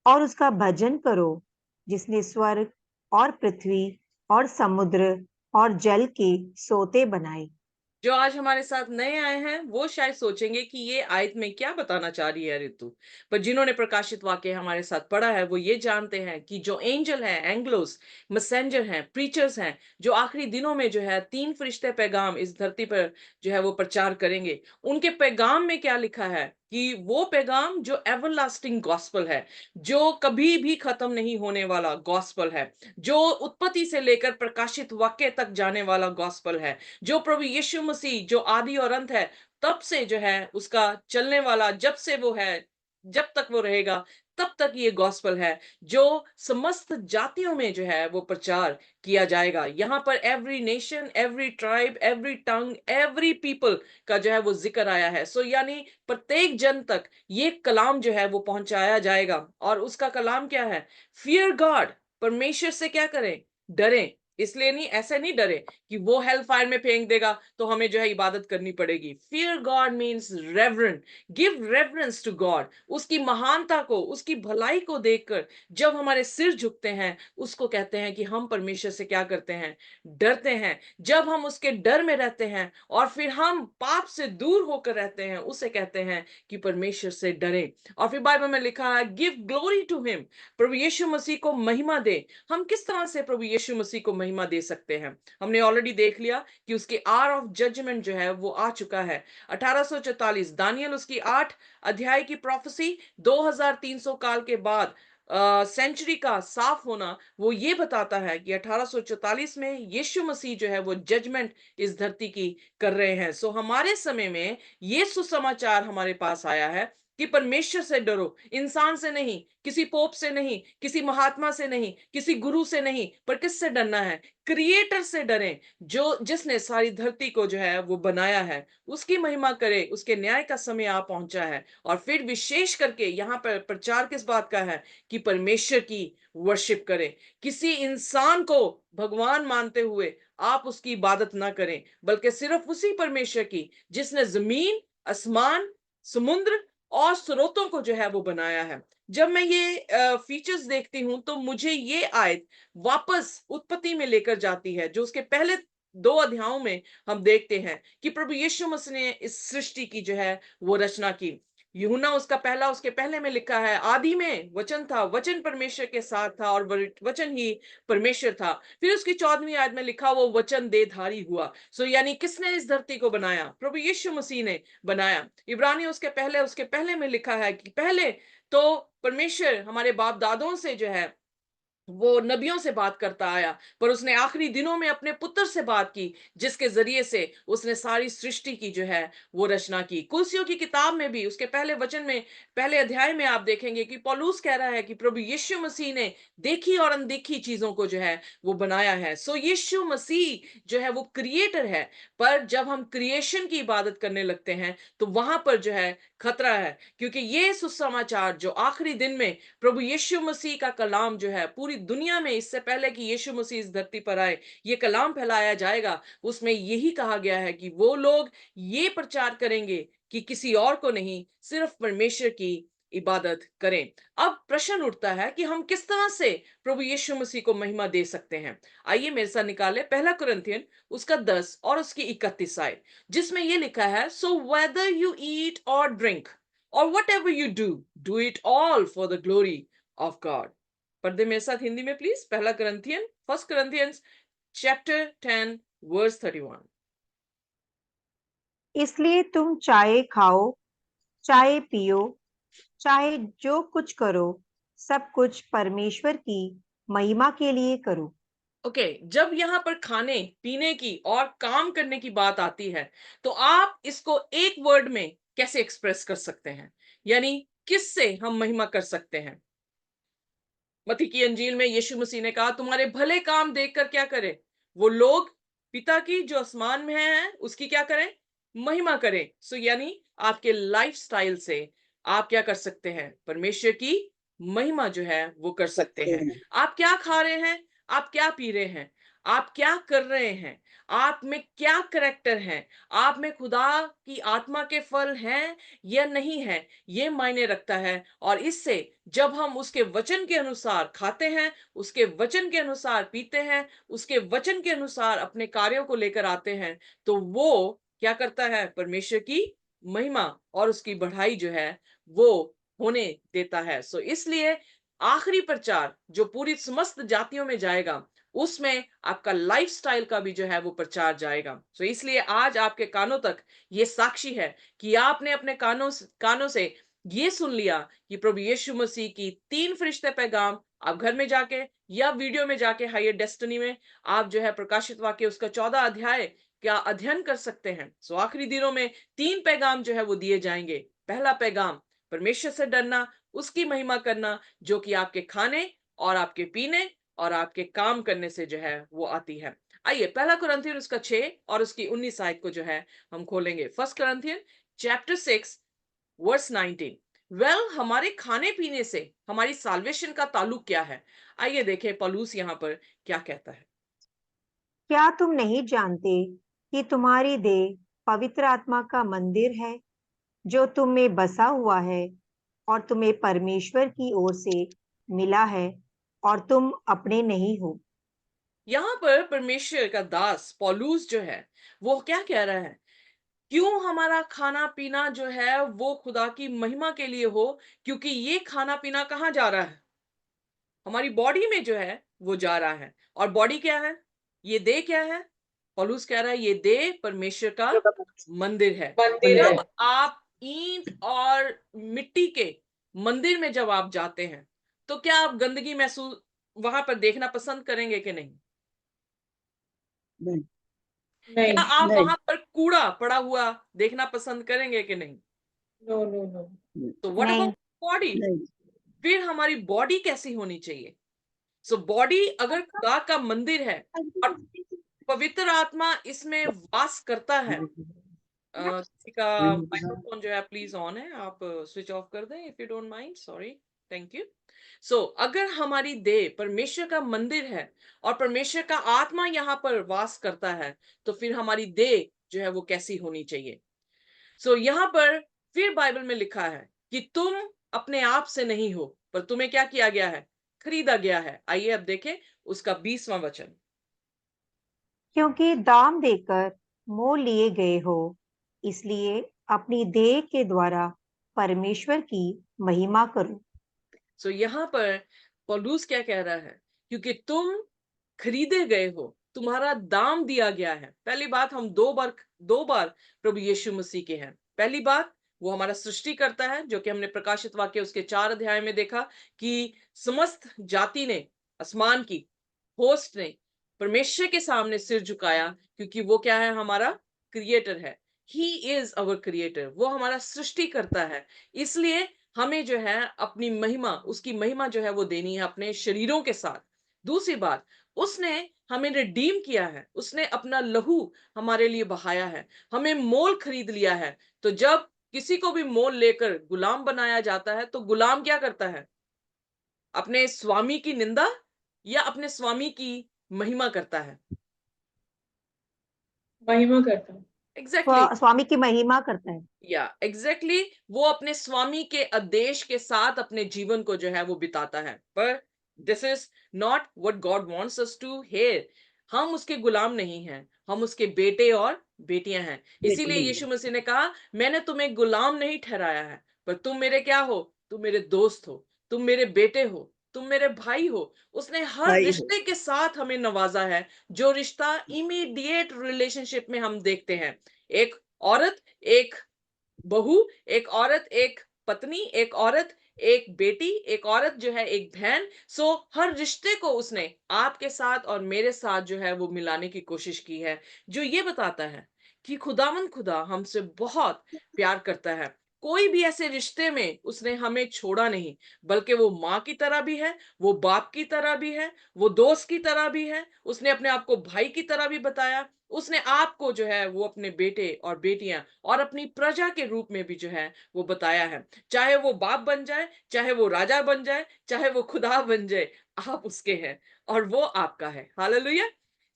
और उसका भजन करो, जिसने स्वर्ग और पृथ्वी और समुद्र और जल के सोते बनाए। जो आज हमारे साथ नए आए हैं वो शायद सोचेंगे कि ये आयत में क्या बताना चाह रही है ऋतु, पर जिन्होंने प्रकाशित वाक्य हमारे साथ पढ़ा है वो ये जानते हैं कि जो एंजल है, एंग्लोस, मैसेंजर हैं, प्रीचर्स हैं, जो आखिरी दिनों में जो है 3 फरिश्ते पैगाम इस धरती पर जो है वो प्रचार करेंगे, उनके पैगाम में क्या लिखा है कि वो पैगाम जो एवरलास्टिंग गॉस्पल है, जो कभी भी खत्म नहीं होने वाला गॉस्पल है, जो उत्पत्ति से लेकर प्रकाशित वाक्य तक जाने वाला गॉस्पल है, जो प्रभु यीशु मसीह जो आदि और अंत है तब से जो है उसका चलने वाला, जब से वो है जब तक वो रहेगा तब तक ये गॉस्पेल है जो समस्त जातियों में जो है वो प्रचार किया जाएगा। यहाँ पर every nation, every tribe, every tongue, every people का जो है वो जिक्र आया है। सो यानी प्रत्येक जन तक ये कलाम जो है वो पहुंचाया जाएगा। और उसका कलाम क्या है? फियर गॉड, परमेश्वर से क्या करें? डरें। इसलिए नहीं, ऐसे नहीं डरे कि वो हेल फायर में फेंक देगा तो हमें जो है इबादत करनी पड़ेगी। Fear God means reverent, give reverence to God. उसकी महानता को, उसकी भलाई को देखकर जब हमारे सिर झुकते हैं, उसको कहते हैं कि हम परमेश्वर से क्या करते हैं? डरते हैं। जब हम उसके डर में रहते हैं और फिर हम पाप से दूर होकर रहते हैं, उसे कहते हैं कि परमेश्वर से डरें। और फिर बाइबल में लिखा है गिव ग्लोरी टू हिम, प्रभु यीशु मसीह को महिमा दे। हम किस तरह से प्रभु यीशु मसीह को महिमा दे सकते हैं? हमने ऑलरेडी देख लिया कि उसके आवर ऑफ जजमेंट जो है वो आ चुका है। 1844 दानियल उसकी 8 अध्याय की प्रोफेसी 2300 काल के बाद सेंचुरी का साफ होना, वो ये बताता है कि 1844 में यीशु मसीह जो है वो जजमेंट इस धरती की कर रहे हैं। सो हमारे समय में ये सुसमाचार हमारे पास आया है कि परमेश्वर से डरो, इंसान से नहीं, किसी पोप से नहीं, किसी महात्मा से नहीं, किसी गुरु से नहीं, पर किससे डरना है? क्रिएटर से डरें, जो जिसने सारी धरती को जो है वो बनाया है। उसकी महिमा करे, उसके न्याय का समय आ पहुंचा है। और फिर विशेष करके यहाँ पर प्रचार किस बात का है? कि परमेश्वर की वर्शिप करें। किसी इंसान को भगवान मानते हुए आप उसकी इबादत ना करें, बल्कि सिर्फ उसी परमेश्वर की जिसने जमीन, आसमान, समुद्र और स्रोतों को जो है वो बनाया है। जब मैं ये फीचर्स देखती हूं तो मुझे ये आयत वापस उत्पत्ति में लेकर जाती है, जो उसके पहले 2 अध्यायों में हम देखते हैं कि प्रभु यीशु मसीह ने इस सृष्टि की जो है वो रचना की। यूहन्ना उसके पहले में लिखा है आदि में वचन था, वचन परमेश्वर के साथ था और वचन ही परमेश्वर था। फिर उसकी 14वीं आयत में लिखा वो वचन देहधारी हुआ। सो यानी किसने इस धरती को बनाया? प्रभु यीशु मसीह ने बनाया। इब्रानी उसके पहले में लिखा है कि पहले तो परमेश्वर हमारे बाप दादों से जो है वो नबियों से बात करता आया, पर उसने आखिरी दिनों में अपने पुत्र से बात की, जिसके जरिए से उसने सारी सृष्टि की जो है वो रचना की। कुलसियों की किताब में भी उसके पहले वचन में, पहले अध्याय में आप देखेंगे कि पौलुस कह रहा है कि प्रभु यीशु मसीह ने देखी और अनदेखी चीजों को जो है वो बनाया है। सो यीशु मसीह जो है वो क्रिएटर है। पर जब हम क्रिएशन की इबादत करने लगते हैं तो वहां पर जो है खतरा है, क्योंकि ये सुसमाचार जो आखिरी दिन में प्रभु यीशु मसीह का कलाम जो है पूरी दुनिया में, इससे पहले कि यीशु मसीह इस धरती पर आए, ये कलाम फैलाया जाएगा। उसमें यही कहा गया है कि वो लोग ये प्रचार करेंगे कि किसी और को नहीं, सिर्फ परमेश्वर की इबादत करें। अब प्रश्न उठता है कि हम किस तरह से प्रभु यीशु मसीह को महिमा दे सकते हैं। आइए मेरे साथ निकाले 1 कुरिन्थियन उसका 10 और उसकी 31 आयत, जिसमें ये लिखा है सो वेदर यू ईट और drink or whatever you do it all for the glory of God। पढ़ दे मेरे साथ हिंदी में प्लीज। 1 Corinthians chapter 10 verse 31। इसलिए तुम चाहे खाओ, चाहे पियो, चाहे जो कुछ करो, सब कुछ परमेश्वर की महिमा के लिए करो। ओके, जब यहाँ पर खाने पीने की और काम करने की बात आती है तो आप इसको एक वर्ड में कैसे एक्सप्रेस कर सकते हैं? यानी किससे हम महिमा कर सकते हैं? मत्ती की अंजील में यीशु मसीह ने कहा तुम्हारे भले काम देखकर क्या करें? वो लोग पिता की जो आसमान में है उसकी क्या करें? महिमा करें। सो यानी आपके लाइफस्टाइल से आप क्या कर सकते हैं? परमेश्वर की महिमा जो है वो कर सकते हैं। आप क्या खा रहे हैं? आप क्या पी रहे हैं? आप क्या कर रहे हैं? आप में क्या करैक्टर है? आप में खुदा की आत्मा के फल हैं या नहीं है, ये मायने रखता है। और इससे जब हम उसके वचन के अनुसार खाते हैं, उसके वचन के अनुसार पीते हैं, उसके वचन के अनुसार अपने कार्यों को लेकर आते हैं, तो वो क्या करता है? परमेश्वर की महिमा और उसकी बढ़ाई जो है वो होने देता है। सो इसलिए आखिरी प्रचार जो पूरी समस्त जातियों में जाएगा, उसमें आपका लाइफस्टाइल का भी जो है वो प्रचार जाएगा। सो इसलिए आज आपके कानों तक ये साक्षी है कि आपने अपने कानों से ये सुन लिया कि प्रभु यीशु मसीह की 3 फरिश्ते पैगाम आप घर में जाके या वीडियो में जाके हायर डेस्टिनी में आप जो है प्रकाशित वाक्य उसका 14 अध्याय का अध्ययन कर सकते हैं। सो आखिरी दिनों में 3 पैगाम जो है वो दिए जाएंगे। पहला पैगाम परमेश्वर से डरना, उसकी महिमा करना, जो कि आपके खाने और आपके पीने और आपके काम करने से जो है वो आती है। आइए पहला कुरिन्थियन उसका 6 और उसकी 19 आयत को जो है हम खोलेंगे। First Corinthian chapter 6 verse 19। Well, हमारे खाने पीने से हमारी साल्वेशन का ताल्लुक क्या है? आइए देखें पौलुस यहाँ पर क्या कहता है। क्या तुम नहीं जानते कि तुम्हारी देह पवित्र आत्मा का मंदिर है, जो तुम में बसा हुआ है और तुम्हें परमेश्वर की ओर से मिला है, और तुम अपने नहीं हो? यहाँ पर परमेश्वर का दास पौलुस जो है वो क्या कह रहा है? क्यों हमारा खाना पीना जो है वो खुदा की महिमा के लिए हो, क्योंकि ये खाना पीना कहाँ जा रहा है? हमारी बॉडी में जो है वो जा रहा है। और बॉडी क्या है? ये देह क्या है? पौलुस कह रहा है ये देह परमेश्वर का मंदिर है। मंदिर है। जब आप ईंट और मिट्टी के मंदिर में जब आप जाते हैं तो क्या आप गंदगी महसूस वहां पर देखना पसंद करेंगे कि नहीं? नहीं। क्या आप वहां पर कूड़ा पड़ा हुआ देखना पसंद करेंगे कि नहीं? No no no. तो व्हाट नहीं। About body? फिर हमारी बॉडी कैसी होनी चाहिए? सो बॉडी अगर खुदा का मंदिर है और पवित्र आत्मा इसमें वास करता है। किसी का माइक्रोफोन जो है प्लीज ऑन है, आप स्विच ऑफ कर दें if you don't mind, sorry, thank you. So अगर हमारी देह परमेश्वर का मंदिर है और परमेश्वर का आत्मा यहाँ पर वास करता है, तो फिर हमारी देह जो है वो कैसी होनी चाहिए? सो यहाँ पर फिर बाइबल में लिखा है कि तुम अपने आप से नहीं हो, पर तुम्हें क्या किया गया है? खरीदा गया है। आइए अब देखें उसका 20वां वचन। क्योंकि दाम देकर मोल लिए गए हो, इसलिए अपनी देह के द्वारा परमेश्वर की महिमा करो। सो यहाँ पर पौलुस क्या कह रहा है? क्योंकि तुम खरीदे गए हो, तुम्हारा दाम दिया गया है। पहली बात, हम दो बार प्रभु यीशु मसीह के हैं। पहली बात, वो हमारा सृष्टि करता है, जो कि हमने प्रकाशित वाक्य उसके 4 अध्याय में देखा कि समस्त जाति ने, आसमान की होस्ट ने परमेश्वर के सामने सिर झुकाया, क्योंकि वो क्या है? हमारा क्रिएटर है। ही इज अवर क्रिएटर, वो हमारा सृष्टि करता है। इसलिए हमें जो है अपनी महिमा, उसकी महिमा जो है वो देनी है अपने शरीरों के साथ। दूसरी बात, उसने हमें रिडीम किया है, उसने अपना लहू हमारे लिए बहाया है, हमें मोल खरीद लिया है। तो जब किसी को भी मोल लेकर गुलाम बनाया जाता है, तो गुलाम क्या करता है? अपने स्वामी की निंदा या अपने स्वामी की महिमा करता है? महिमा करता हूँ। एग्जैक्टली। स्वामी की महिमा करता है। या एग्जैक्टली, वो अपने स्वामी के आदेश के साथ अपने जीवन को जो है वो बिताता है। पर this is not what God wants us to hear. हम उसके गुलाम नहीं हैं, हम उसके बेटे और बेटियां हैं। इसीलिए यीशु मसीह ने कहा, मैंने तुम्हें गुलाम नहीं ठहराया है, पर तुम मेरे क्या हो? तुम मेरे दोस्त हो, तुम मेरे बेटे हो, तुम मेरे भाई हो। उसने हर रिश्ते के साथ हमें नवाजा है, जो रिश्ता इमीडिएट रिलेशनशिप में हम देखते हैं। एक औरत, एक बहू, एक औरत, एक पत्नी, एक औरत, एक बेटी, एक औरत जो है एक बहन। सो हर रिश्ते को उसने आपके साथ और मेरे साथ जो है वो मिलाने की कोशिश की है, जो ये बताता है कि खुदावंद खुदा हमसे बहुत प्यार करता है। कोई भी ऐसे रिश्ते में उसने हमें छोड़ा नहीं, बल्कि वो माँ की तरह भी है, वो बाप की तरह भी है, वो दोस्त की तरह भी है, उसने अपने आप को भाई की तरह भी बताया। उसने आपको जो है वो अपने बेटे और बेटियां और अपनी प्रजा के रूप में भी जो है वो बताया है। चाहे वो बाप बन जाए, चाहे वो राजा बन जाए, चाहे वो खुदा बन जाए, आप उसके हैं और वो आपका है। हालेलुया।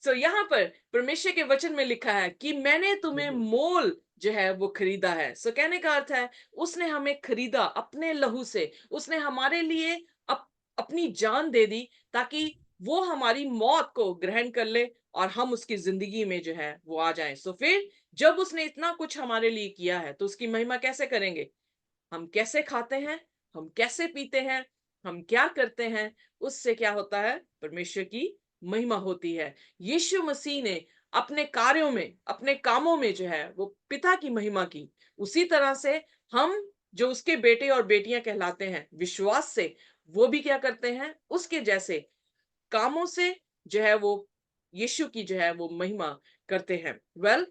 सो यहाँ पर परमेश्वर के वचन में लिखा है कि मैंने तुम्हें मोल जो है वो खरीदा है। सो कहने का अर्थ है, उसने हमें खरीदा अपने लहू से। उसने हमारे लिए अपनी जान दे दी, ताकि वो हमारी मौत को ग्रहण कर ले और हम उसकी जिंदगी में जो है वो आ जाएं। सो फिर जब उसने इतना कुछ हमारे लिए किया है, तो उसकी महिमा कैसे करेंगे? हम कैसे खाते हैं, हम कैसे पीते हैं, हम क्या करते हैं, उससे क्या होता है? परमेश्वर की महिमा होती है। यीशु मसीह ने अपने कार्यों में, अपने कामों में जो है वो पिता की महिमा की। उसी तरह से हम जो उसके बेटे और बेटियां कहलाते हैं, विश्वास से वो भी क्या करते हैं? उसके जैसे कामों से जो है वो यीशु की जो है वो महिमा करते हैं। Well,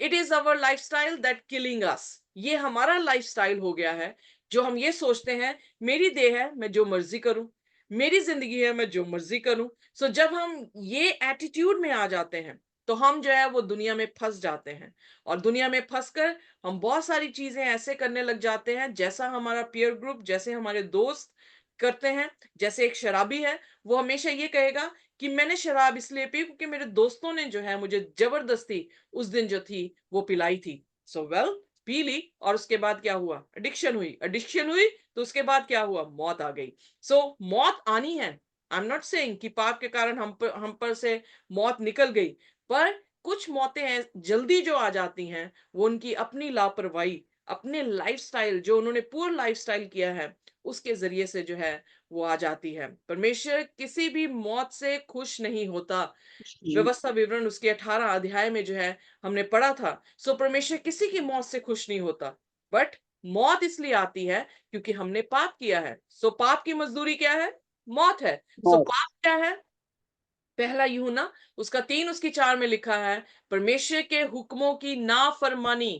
it is our lifestyle that killing us. ये हमारा लाइफस्टाइल हो गया है, जो हम ये सोचते हैं मेरी देह है, मैं जो मर्जी करूं, मेरी जिंदगी है, मैं जो मर्जी करूं। सो जब हम ये एटीट्यूड में आ जाते हैं तो हम जो है वो दुनिया में फंस जाते हैं, और दुनिया में फंसकर हम बहुत सारी चीजें ऐसे करने लग जाते हैं जैसा हमारा पीयर ग्रुप, जैसे हमारे दोस्त करते हैं। जैसे एक शराबी है, वो हमेशा ये कहेगा कि मैंने शराब इसलिए पी क्योंकि मेरे दोस्तों ने जो है मुझे जबरदस्ती उस दिन जो थी वो पिलाई थी। सो वेल, पी ली, और उसके बाद क्या हुआ? एडिक्शन हुई, तो उसके बाद क्या हुआ? मौत आ गई। सो मौत आनी है। आई एम नॉट सेइंग कि पाप के कारण हम पर से मौत निकल गई, पर कुछ मौतें जल्दी जो आ जाती हैं वो उनकी अपनी लापरवाही, अपने लाइफस्टाइल, जो उन्होंने पूरा लाइफस्टाइल किया है उसके जरिए से जो है वो आ जाती है। परमेश्वर किसी भी मौत से खुश नहीं होता। व्यवस्था विवरण उसके 18 अध्याय में जो है हमने पढ़ा था। सो परमेश्वर किसी की मौत से खुश नहीं होता, बट मौत इसलिए आती है क्योंकि हमने पाप किया है। सो पाप की मजदूरी क्या है? मौत है। सो पाप क्या है? पहला यूहन्ना उसका 3 उसकी 4 में लिखा है, परमेश्वर के हुक्मों की नाफरमानी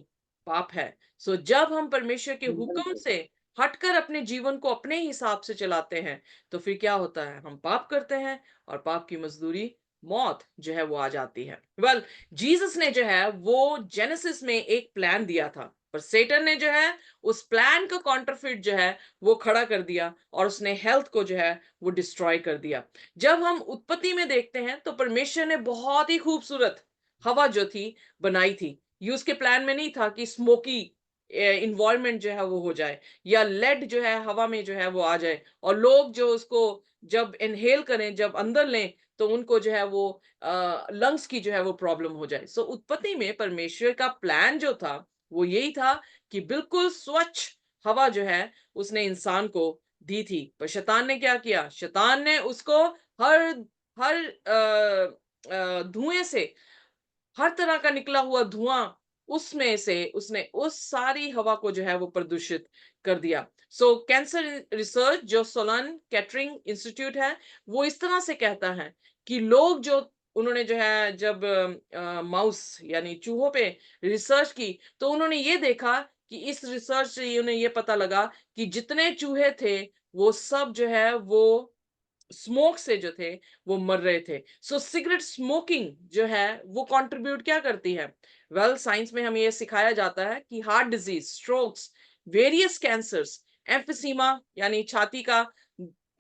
पाप है। सो जब हम परमेश्वर के हुक्म से हटकर अपने जीवन को अपने हिसाब से चलाते हैं तो फिर क्या होता है? हम पाप करते हैं, और पाप की मजदूरी मौत जो है वो आ जाती है। वेल, जीसस ने जो है वो जेनेसिस में एक प्लान दिया था, पर सेटन ने जो है उस प्लान का कॉन्ट्रफिट जो है वो खड़ा कर दिया, और उसने हेल्थ को जो है वो डिस्ट्रॉय कर दिया। जब हम उत्पत्ति में देखते हैं तो परमेश्वर ने बहुत ही खूबसूरत हवा जो थी बनाई थी। ये उसके प्लान में नहीं था कि स्मोकी इन्वायरमेंट जो है वो हो जाए, या लेड जो है हवा में जो है वो आ जाए, और लोग जो उसको जब इनहेल करें, जब अंदर लें, तो उनको जो है वो लंग्स की जो है वो प्रॉब्लम हो जाए। सो उत्पत्ति में परमेश्वर का प्लान जो था वो यही था कि बिल्कुल स्वच्छ हवा जो है उसने इंसान को दी थी। पर शैतान ने क्या किया? शैतान ने उसको हर हर धुएं से, हर तरह का निकला हुआ धुआं, उसमें से उसने उस सारी हवा को जो है वो प्रदूषित कर दिया। सो कैंसर रिसर्च जो सोलन कैटरिंग इंस्टीट्यूट है, वो इस तरह से कहता है कि लोग जो, उन्होंने जो है जब माउस यानी चूहों पे रिसर्च की, तो उन्होंने ये देखा कि इस रिसर्च से उन्हें ये पता लगा कि जितने चूहे थे वो सब जो है वो स्मोक से जो थे वो मर रहे थे। सो सिगरेट स्मोकिंग जो है वो कंट्रीब्यूट क्या करती है? वेल, साइंस में हमें ये सिखाया जाता है कि heart disease, strokes, various cancers, emphysema यानी छाती का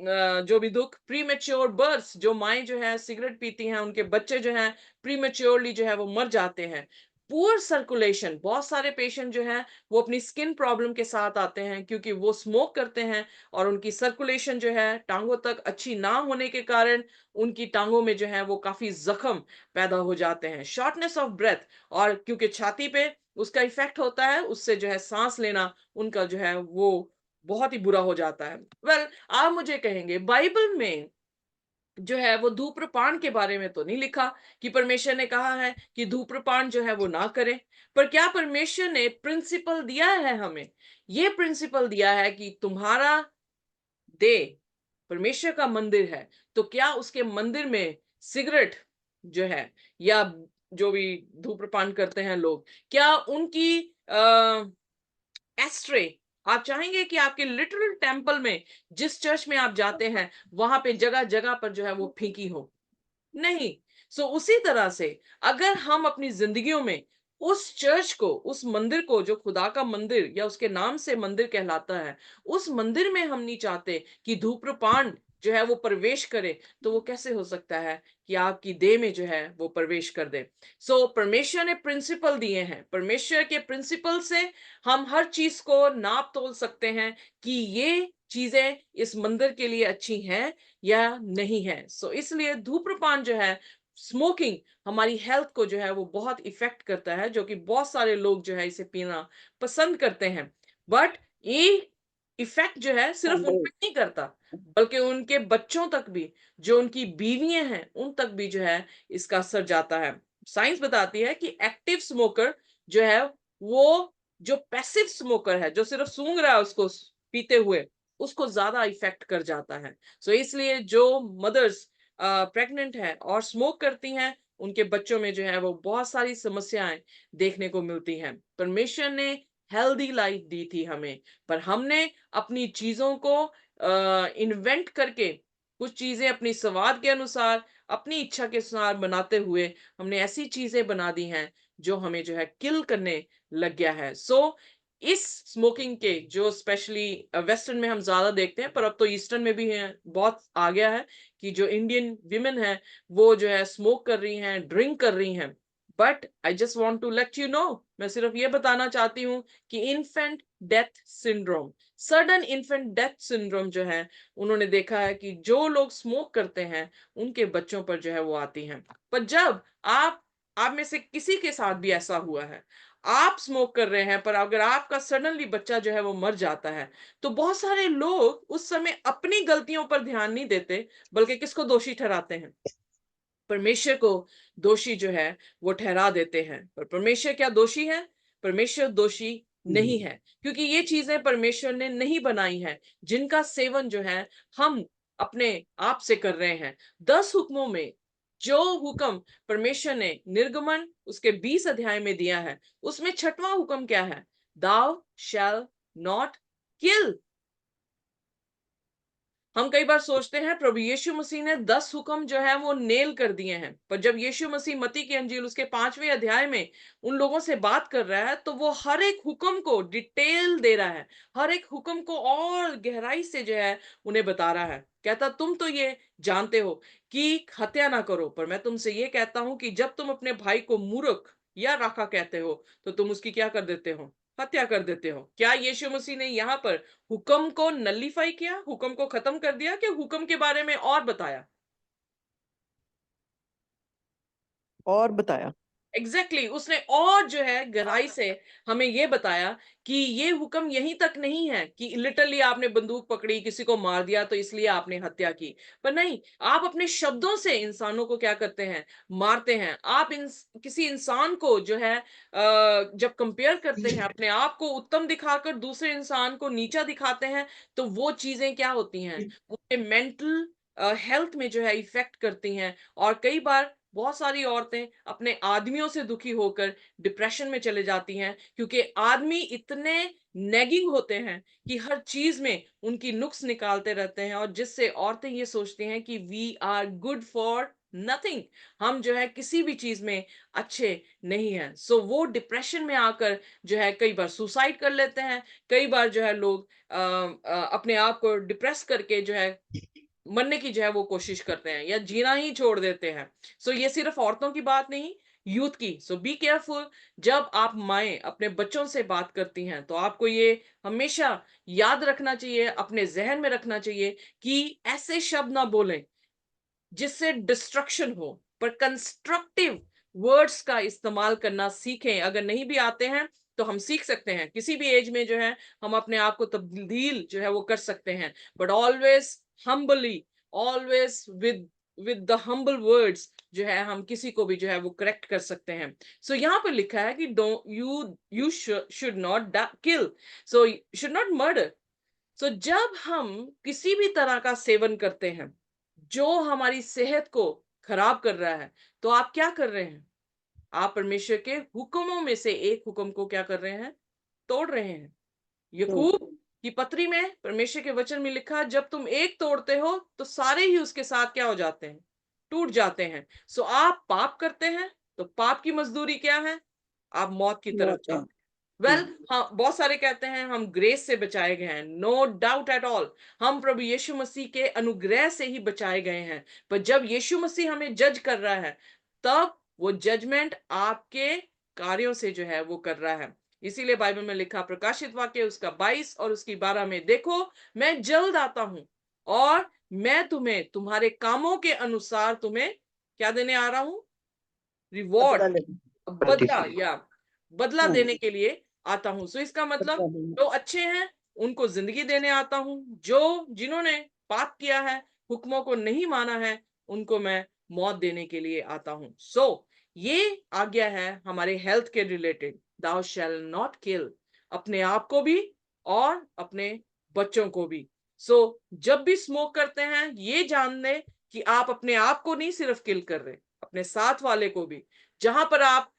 जो भी दुख, प्रीमेच्योर बर्थ, जो माएँ जो है सिगरेट पीती हैं उनके बच्चे जो हैं प्रीमेच्योरली जो है वो मर जाते हैं। पुअर सर्कुलेशन, बहुत सारे पेशेंट जो हैं वो अपनी स्किन प्रॉब्लम के साथ आते हैं क्योंकि वो स्मोक करते हैं, और उनकी सर्कुलेशन जो है टांगों तक अच्छी ना होने के कारण उनकी टांगों में जो है वो काफी जख्म पैदा हो जाते हैं। शॉर्टनेस ऑफ ब्रेथ, और क्योंकि छाती पे उसका इफेक्ट होता है, उससे जो है सांस लेना उनका जो है वो बहुत ही बुरा हो जाता है। वेल, आप मुझे कहेंगे बाइबल में जो है वो धूम्रपान के बारे में तो नहीं लिखा कि परमेश्वर ने कहा है कि धूम्रपान जो है वो ना करें, पर क्या परमेश्वर ने प्रिंसिपल दिया है हमें? ये प्रिंसिपल दिया है कि तुम्हारा देह परमेश्वर का मंदिर है, तो क्या उसके मंदिर में सिगरेट जो है, या जो भी धूम्रपान करते हैं लोग, क्या उनकी एस्ट्रे, आप चाहेंगे कि आपके लिटरल टेंपल में, जिस चर्च में आप जाते हैं, वहां पे जगह जगह पर जो है वो फीकी हो? नहीं। सो उसी तरह से अगर हम अपनी जिंदगियों में उस चर्च को, उस मंदिर को जो खुदा का मंदिर या उसके नाम से मंदिर कहलाता है, उस मंदिर में हम नहीं चाहते कि धूम्रपान जो है वो प्रवेश करे, तो वो कैसे हो सकता है कि आपकी देह में जो है वो प्रवेश कर दे? सो परमेश्वर ने प्रिंसिपल दिए हैं, परमेश्वर के प्रिंसिपल से हम हर चीज को नाप तोल सकते हैं कि ये चीजें इस मंदिर के लिए अच्छी हैं या नहीं है। सो इसलिए धूम्रपान जो है, स्मोकिंग, हमारी हेल्थ को जो है वो बहुत इफेक्ट करता है, जो कि बहुत सारे लोग जो है इसे पीना पसंद करते हैं। बट ये इफेक्ट जो है सिर्फ उन पे नहीं करता, बल्कि उनके बच्चों तक भी, जो उनकी बीवियां हैं उन तक भी जो है इसका असर जाता है। साइंस बताती है कि एक्टिव स्मोकर जो है वो, जो पैसिव स्मोकर है, जो सिर्फ सूंघ रहा है उसको पीते हुए, उसको ज्यादा इफेक्ट कर जाता है। सो इसलिए जो मदर्स प्रेग्नेंट हैं और स्मोक करती हैं, उनके बच्चों में जो है वो बहुत सारी समस्याएं देखने को मिलती हैं। परमेश्वर ने हेल्दी लाइफ दी थी हमें, पर हमने अपनी चीजों को इन्वेंट करके कुछ चीजें अपनी स्वाद के अनुसार, अपनी इच्छा के अनुसार बनाते हुए हमने ऐसी चीजें बना दी हैं जो हमें जो है किल करने लग गया है। सो इस स्मोकिंग के जो स्पेशली वेस्टर्न में हम ज्यादा देखते हैं, पर अब तो ईस्टर्न में भी है, बहुत आ गया है कि जो इंडियन विमेन है वो जो है स्मोक कर रही हैं, ड्रिंक कर रही हैं। But I just want to let you know, मैं सिर्फ ये बताना चाहती हूँ कि infant death syndrome, sudden infant death syndrome जो है, उन्होंने देखा है कि जो लोग स्मोक करते हैं उनके बच्चों पर जो है वो आती हैं। पर जब आप में से किसी के साथ भी ऐसा हुआ है, आप स्मोक कर रहे हैं, पर अगर आपका सडनली बच्चा जो है वो मर जाता है, तो बहुत सारे लोग उस समय अपनी गलतियों पर ध्यान नहीं देते, बल्कि किसको दोषी ठहराते हैं? परमेश्वर को दोषी जो है वो ठहरा देते हैं। पर परमेश्वर क्या दोषी है? परमेश्वर दोषी नहीं है, क्योंकि ये चीजें परमेश्वर ने नहीं बनाई है जिनका सेवन जो है हम अपने आप से कर रहे हैं। 10 हुक्मों में जो हुक्म परमेश्वर ने निर्गमन उसके 20 अध्याय में दिया है, उसमें 6वां हुक्म क्या है? Thou shall not kill। हम कई बार सोचते हैं प्रभु यीशु मसीह ने 10 हुक्म जो है वो नेल कर दिए हैं, पर जब यीशु मसीह मत्ती की अंजील उसके 5वें अध्याय में उन लोगों से बात कर रहा है, तो वो हर एक हुक्म को डिटेल दे रहा है, हर एक हुक्म को और गहराई से जो है उन्हें बता रहा है। कहता तुम तो ये जानते हो कि हत्या ना करो, पर मैं तुमसे ये कहता हूं कि जब तुम अपने भाई को मूर्ख या राखा कहते हो, तो तुम उसकी क्या कर देते हो? हत्या कर देते हो। क्या यीशु मसीह ने यहाँ पर हुक्म को नलीफाई किया, हुक्म को खत्म कर दिया, कि हुक्म के बारे में और बताया? और बताया। एग्जैक्टली उसने और जो है गहराई से हमें ये बताया कि ये हुक्म यहीं तक नहीं है कि लिटरली आपने बंदूक पकड़ी, किसी को मार दिया तो इसलिए आपने हत्या की। पर नहीं, आप अपने शब्दों से इंसानों को क्या करते हैं? मारते हैं। आप किसी इंसान को जो है जब कंपेयर करते हैं, अपने आप को उत्तम दिखाकर दूसरे इंसान को नीचा दिखाते हैं, तो वो चीजें क्या होती हैं? उनके मेंटल हेल्थ में जो है इफेक्ट करती हैं। और कई बार बहुत सारी औरतें अपने आदमियों से दुखी होकर डिप्रेशन में चले जाती हैं, क्योंकि आदमी इतने नेगिंग होते हैं कि हर चीज में उनकी नुक्स निकालते रहते हैं, और जिससे औरतें ये सोचती हैं कि we are good for nothing, हम जो है किसी भी चीज में अच्छे नहीं हैं। सो वो डिप्रेशन में आकर जो है कई बार सुसाइड कर लेते हैं। कई बार जो है लोग अपने आप को डिप्रेस करके जो है मरने की जो है वो कोशिश करते हैं या जीना ही छोड़ देते हैं। सो ये सिर्फ औरतों की बात नहीं, यूथ की। सो बी केयरफुल। जब आप माएँ अपने बच्चों से बात करती हैं, तो आपको ये हमेशा याद रखना चाहिए, अपने जहन में रखना चाहिए कि ऐसे शब्द ना बोलें जिससे डिस्ट्रक्शन हो, पर कंस्ट्रक्टिव वर्ड्स का इस्तेमाल करना सीखें। अगर नहीं भी आते हैं तो हम सीख सकते हैं, किसी भी एज में जो है हम अपने आप को तब्दील जो है वो कर सकते हैं, but always humbly, always with the humble words जो है हम किसी को भी जो है वो करेक्ट कर सकते हैं। सो यहाँ पर लिखा है कि don't you should not kill, so should not murder. So जब हम किसी भी तरह का सेवन करते हैं जो हमारी सेहत को खराब कर रहा है, तो आप क्या कर रहे हैं? आप परमेश्वर के हुक्मों में से एक हुक्म को क्या कर रहे हैं? तोड़ रहे हैं। यकूब की पत्री में परमेश्वर के वचन में लिखा, जब तुम एक तोड़ते हो तो सारे ही उसके साथ क्या हो जाते हैं? टूट जाते हैं। सो आप पाप करते हैं, तो पाप की मजदूरी क्या है? आप मौत की तरफ जाते हैं। वेल, हाँ, बहुत सारे कहते हैं हम ग्रेस से बचाए गए हैं। नो डाउट एट ऑल, हम प्रभु यीशु मसीह के अनुग्रह से ही बचाए गए हैं। पर जब यीशु मसीह हमें जज कर रहा है, तब वो जजमेंट आपके कार्यों से जो है वो कर रहा है। इसीलिए बाइबल में लिखा, प्रकाशित वाक्य उसका 22 और उसकी 12 में, देखो मैं जल्द आता हूं और मैं तुम्हें तुम्हारे कामों के अनुसार तुम्हें क्या देने आ रहा हूं? रिवॉर्ड, बदला, या बदला देने के लिए आता हूं। सो इसका मतलब जो अच्छे हैं उनको जिंदगी देने आता हूं, जो जिन्होंने पाप किया है, हुक्मों को नहीं माना है, उनको मैं मौत देने के लिए आता हूं। सो ये आज्ञा है हमारे हेल्थ के related, thou shall not kill, अपने आप को भी और अपने बच्चों को भी। सो जब भी स्मोक करते हैं, ये जान ले कि आप अपने आप को नहीं सिर्फ किल कर रहे, अपने साथ वाले को भी, जहां पर आप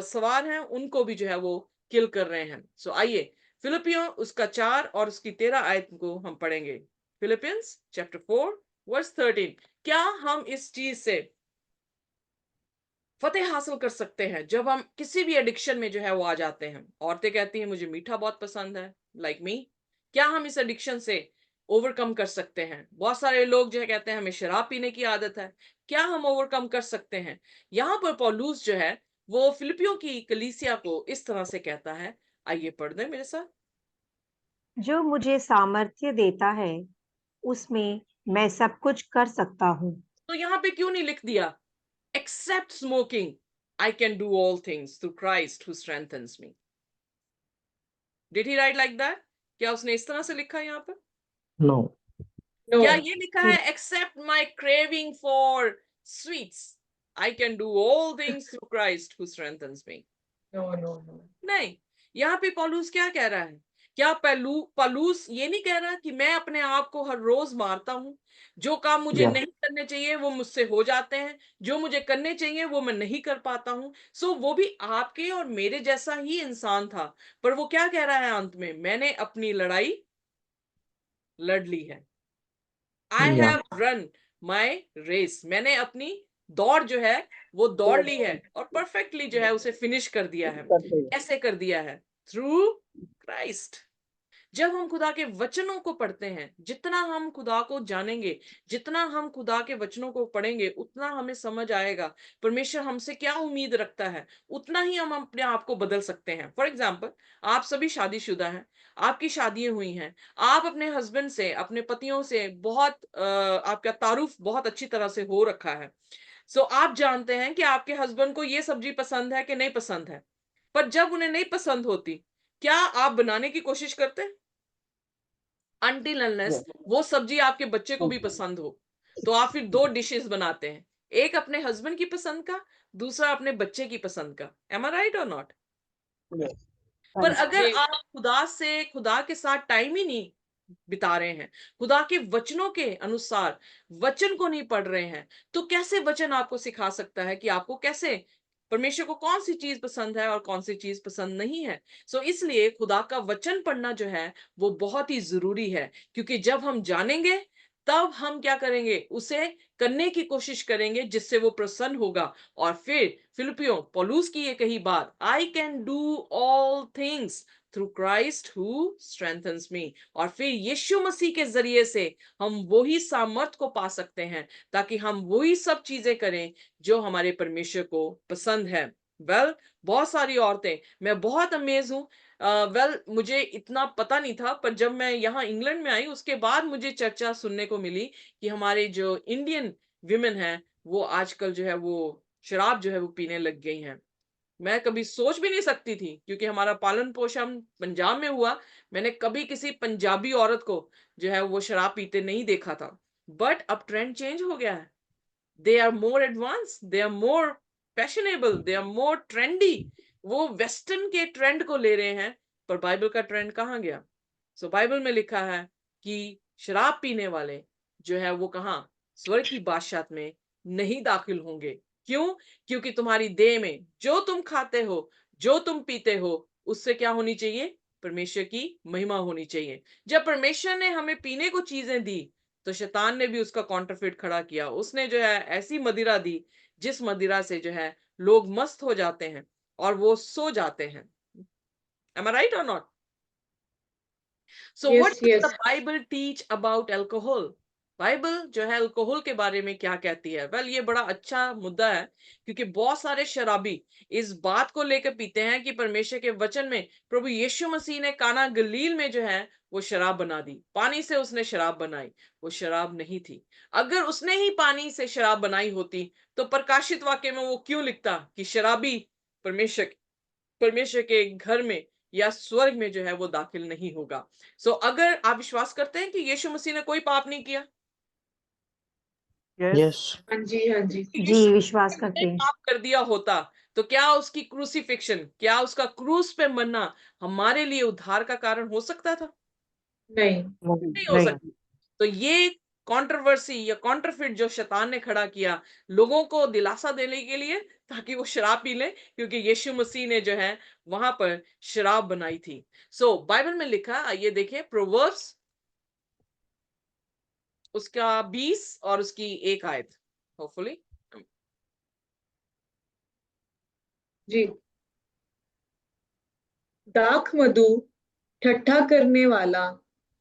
सवार हैं, उनको भी जो है वो किल कर रहे हैं। सो आइए फिलिपियों उसका 4 और उसकी 13 आयत को हम पढ़ेंगे। Philippians chapter 4 verse 13। क्या हम इस चीज से फतेह हासिल कर सकते हैं जब हम किसी भी एडिक्शन में जो है वो आ जाते हैं? औरतें कहती हैं मुझे मीठा बहुत पसंद है, लाइक मी। क्या हम इस एडिक्शन से ओवरकम कर सकते हैं? बहुत सारे लोग जो है कहते हैं हमें शराब पीने की आदत है। क्या हम ओवरकम कर सकते हैं? यहाँ पर पौलुस जो है वो फिलिपियों की कलीसिया को इस तरह से कहता है। आइए पढ़ दें मेरे साथ। जो मुझे सामर्थ्य देता है उसमें मैं सब कुछ कर सकता हूँ। तो यहाँ पे क्यों नहीं लिख दिया except smoking I can do all things through Christ who strengthens me? Did he write like that? क्या उसने इस तरह से लिखा है यहाँ पर? नो। क्या No. ये लिखा है except my craving for sweets I can do all things through Christ who strengthens me? No, no, no. नहीं। यहाँ पे पौलुस क्या कह रहा है? क्या पौलुस ये नहीं कह रहा कि मैं अपने आप को हर रोज मारता हूं, जो काम मुझे Yeah. नहीं करने चाहिए वो मुझसे हो जाते हैं, जो मुझे करने चाहिए वो मैं नहीं कर पाता हूं। सो वो भी आपके और मेरे जैसा ही इंसान था, पर वो क्या कह रहा है अंत में? मैंने अपनी लड़ाई लड़ ली है। I Yeah. Have run my race. मैंने अपनी दौड़ जो है वो दौड़ ली है और परफेक्टली जो है उसे फिनिश कर दिया है। कैसे कर दिया है? Through Christ. जब हम खुदा के वचनों को पढ़ते हैं, जितना हम खुदा को जानेंगे, जितना हम खुदा के वचनों को पढ़ेंगे, उतना हमें समझ आएगा परमेश्वर हमसे क्या उम्मीद रखता है, उतना ही हम अपने आप को बदल सकते हैं। फॉर एग्जाम्पल, आप सभी शादीशुदा हैं, आपकी शादियां हुई हैं, आप अपने हस्बैंड से, अपने पतियों से बहुत आपका तारुफ बहुत अच्छी तरह से हो रखा है। सो आप जानते हैं कि आपके हस्बैंड को ये सब्जी पसंद है कि नहीं पसंद है। पर जब उन्हें नहीं पसंद होती, क्या आप बनाने की कोशिश करते हैं? अनटिल अनलेस वो सब्जी आपके बच्चे को भी पसंद हो, तो आप फिर 2 डिशेस बनाते हैं, एक अपने हस्बैंड की पसंद का, दूसरा अपने बच्चे की पसंद का। एम आई राइट और नॉट? पर अगर जी। आप खुदा के साथ टाइम ही नहीं बिता रहे हैं, खुदा के वचनों के अनुसार वचन को नहीं पढ़ रहे हैं, तो कैसे वचन आपको सिखा सकता है कि आपको कैसे परमेश्वर को कौन सी चीज पसंद है और कौन सी चीज पसंद नहीं है? सो इसलिए खुदा का वचन पढ़ना जो है वो बहुत ही जरूरी है, क्योंकि जब हम जानेंगे तब हम क्या करेंगे? उसे करने की कोशिश करेंगे जिससे वो प्रसन्न होगा। और फिर फिलिपियों पौलुस की ये कही बात, I can do all things through Christ who strengthens me, और फिर यीशु मसीह के जरिए से हम वही सामर्थ को पा सकते हैं ताकि हम वही सब चीजें करें जो हमारे परमेश्वर को पसंद है। वेल, बहुत सारी औरतें, मैं बहुत अमेज हूं। मुझे इतना पता नहीं था, पर जब मैं यहाँ इंग्लैंड में आई उसके बाद मुझे चर्चा सुनने को मिली कि हमारे जो इंडियन विमेन हैं वो आजकल जो है वो शराब जो है वो पीने लग गई हैं। मैं कभी सोच भी नहीं सकती थी, क्योंकि हमारा पालन पोषण पंजाब में हुआ, मैंने कभी किसी पंजाबी औरत को जो है वो शराब पीते नहीं देखा था। बट अब ट्रेंड चेंज हो गया है। They are more advance, they are more fashionable, they are more trendy. वो वेस्टर्न के ट्रेंड को ले रहे हैं, पर बाइबल का ट्रेंड कहाँ गया? सो बाइबल में लिखा है कि शराब पीने वाले जो है वो कहाँ? स्वर्ग की बादशाहत में नहीं दाखिल होंगे। क्यों? क्योंकि तुम्हारी देह में जो तुम खाते हो, जो तुम पीते हो, उससे क्या होनी चाहिए? परमेश्वर की महिमा होनी चाहिए। जब परमेश्वर ने हमें पीने को चीजें दी, तो शैतान ने भी उसका कॉन्ट्रफिट खड़ा किया। उसने जो है ऐसी मदिरा दी जिस मदिरा से जो है लोग मस्त हो जाते हैं और वो सो जाते हैं। Am I right or not? So what Yes, does the yes. Bible teach about alcohol? Bible जो है अल्कोहल के बारे में क्या कहती है? वेल, ये बड़ा अच्छा मुद्दा है, क्योंकि बहुत सारे शराबी इस बात को लेकर पीते हैं कि परमेश्वर के वचन में प्रभु यीशु मसीह ने काना गलील में जो है वो शराब बना दी, पानी से उसने शराब बनाई। वो शराब नहीं थी। अगर उसने ही पानी से शराब बनाई होती तो प्रकाशित वाक्य में वो क्यों लिखता कि शराबी परमेश्वर के घर में या स्वर्ग में जो है वो दाखिल नहीं होगा? सो अगर आप विश्वास करते हैं कि यीशु मसीह ने कोई पाप नहीं किया, Yes. यस। हाँ जी, हाँ जी। जी, विश्वास करते हैं। पाप कर दिया होता, तो क्या उसकी क्रूसिफिक्शन, क्या उसका क्रूस पे मरना हमारे लिए उद्धार का कारण हो सकता था? नहीं। नहीं हो नहीं। सकती। तो ये कंट्रोवर्सी या काउंटरफिट जो शैतान ने खड़ा किया लोगों को दिलासा देने के लिए, ताकि वो शराब पी ले, क्योंकि यीशु मसीह ने जो है वहां पर शराब बनाई थी। सो बाइबल में लिखा, आइए देखिए प्रोवर्ब्स उसका 20 और उसकी 1 आयत, होपफुली। जी। दाख मधु ठट्ठा करने वाला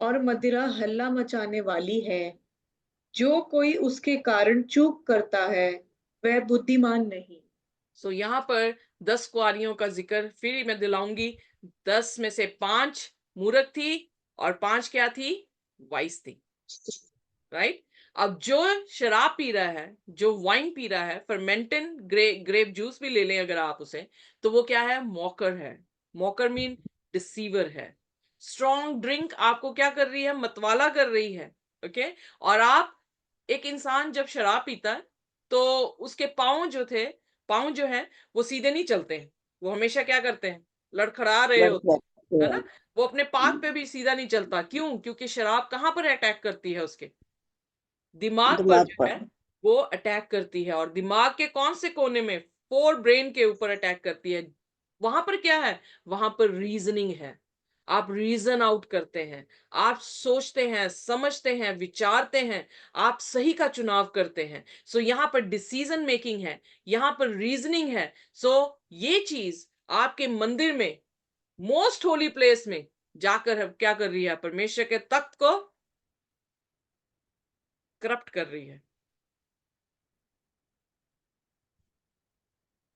और मदिरा हल्ला मचाने वाली है। जो कोई उसके कारण चूक करता है वह बुद्धिमान नहीं। सो यहाँ पर 10 कुआरियों का जिक्र फिर मैं दिलाऊंगी। 10 में से 5 मूर्ख थी और 5 क्या थी? वाइस थी, राइट। अब जो शराब पी रहा है, जो वाइन पी रहा है, फर्मेंटेड ग्रेप जूस भी ले लें अगर आप उसे, तो वो क्या है? मॉकर है। मॉकर मीन डिसीवर है। स्ट्रॉन्ग ड्रिंक आपको क्या कर रही है? मतवाला कर रही है। ओके। और आप, एक इंसान जब शराब पीता है तो उसके पाँव जो है वो सीधे नहीं चलते हैं। वो हमेशा क्या करते हैं? लड़खड़ा रहे होते हैं, है ना। वो अपने पाक पे भी सीधा नहीं चलता। क्यों? क्योंकि शराब कहां पर अटैक करती है? उसके दिमाग पर जो है वो अटैक करती है। और दिमाग के कौन से कोने में? 4 ब्रेन के ऊपर अटैक करती है। वहां पर क्या है? वहां पर रीजनिंग है। आप रीजन आउट करते हैं, आप सोचते हैं, समझते हैं, विचारते हैं, आप सही का चुनाव करते हैं। सो यहां पर डिसीजन मेकिंग है, यहां पर रीजनिंग है। सो ये चीज आपके मंदिर में, मोस्ट होली प्लेस में जाकर क्या कर रही है? परमेश्वर के तख्त को करप्ट कर रही है।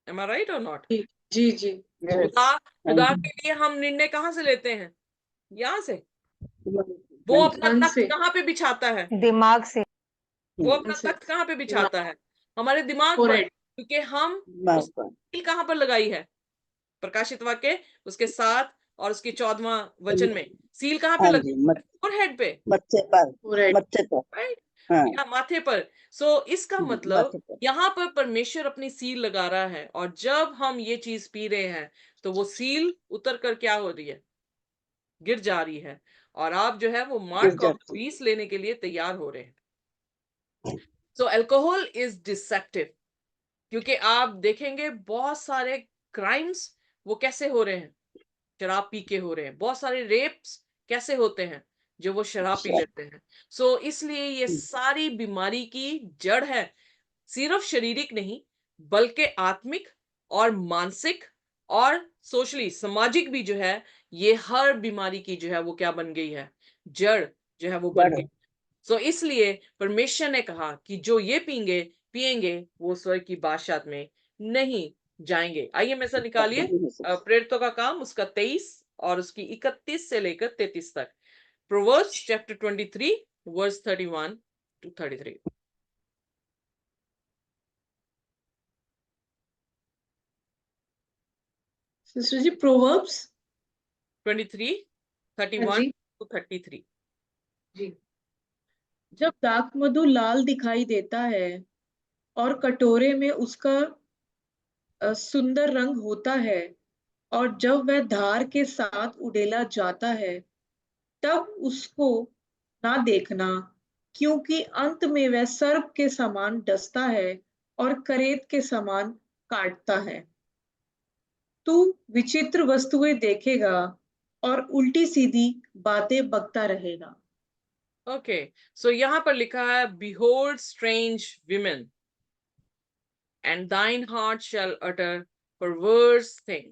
Am I right or not? जी जी जी। खुदा के लिए हम निर्णय कहां से लेते हैं? यहां से। वो अपना मन तख्त से। कहां पे बिछाता है? दिमाग से। वो मन अपना से। तख्त कहां पे दिमाग। बिछाता है? हमारे दिमाग पर। फोरहेड। क्योंकि हम उस सील कहां पर लगाई है? प्रकाशित वाक्य उसके 7 और उसके 14वां वचन में सील कहां पे लगी? फोरहेड पे, फोरहेड। राइट, या माथे पर। सो इसका मतलब यहां पर परमेश्वर अपनी सील लगा रहा है। और जब हम ये चीज पी रहे हैं तो वो सील उतर कर क्या हो रही है? गिर जा रही है। और आप जो है वो मार्क ऑफ बीस लेने के लिए तैयार हो रहे हैं। सो अल्कोहल इज डिसेप्टिव। क्योंकि आप देखेंगे बहुत सारे क्राइम्स वो कैसे हो रहे हैं? शराब पी के हो रहे हैं। बहुत सारे रेप्स कैसे होते हैं? जो वो शराब पी लेते हैं। सो इसलिए ये सारी बीमारी की जड़ है। सिर्फ शारीरिक नहीं, बल्कि आत्मिक और मानसिक और सोशली, सामाजिक भी जो है, ये हर बीमारी की जो है वो क्या बन गई है? जड़ जो है वो बन गई। सो इसलिए परमेश्वर ने कहा कि जो ये पिएंगे वो स्वर्ग की बादशाहत में नहीं जाएंगे। आइए में से निकालिए प्रेरितों का काम उसका 23 और उसकी 31 से लेकर 33 तक। Proverbs chapter 23 verse 31 to 33। Sister ji, Proverbs 23 हाँ 31 जी to 33। जी। जब दाख मधु लाल दिखाई देता है और कटोरे में उसका सुंदर रंग होता है, और जब वह धार के साथ उडेला जाता है, तब उसको ना देखना, क्योंकि अंत में वह सर्प के समान डसता है और करेत के समान काटता है। तू विचित्र वस्तुएं देखेगा और उल्टी सीधी बातें बकता रहेगा। ओके। सो यहां पर लिखा है बिहोल्ड स्ट्रेंज विमेन एंड दाइन हार्ट शैल अटर परवर्स थिंग।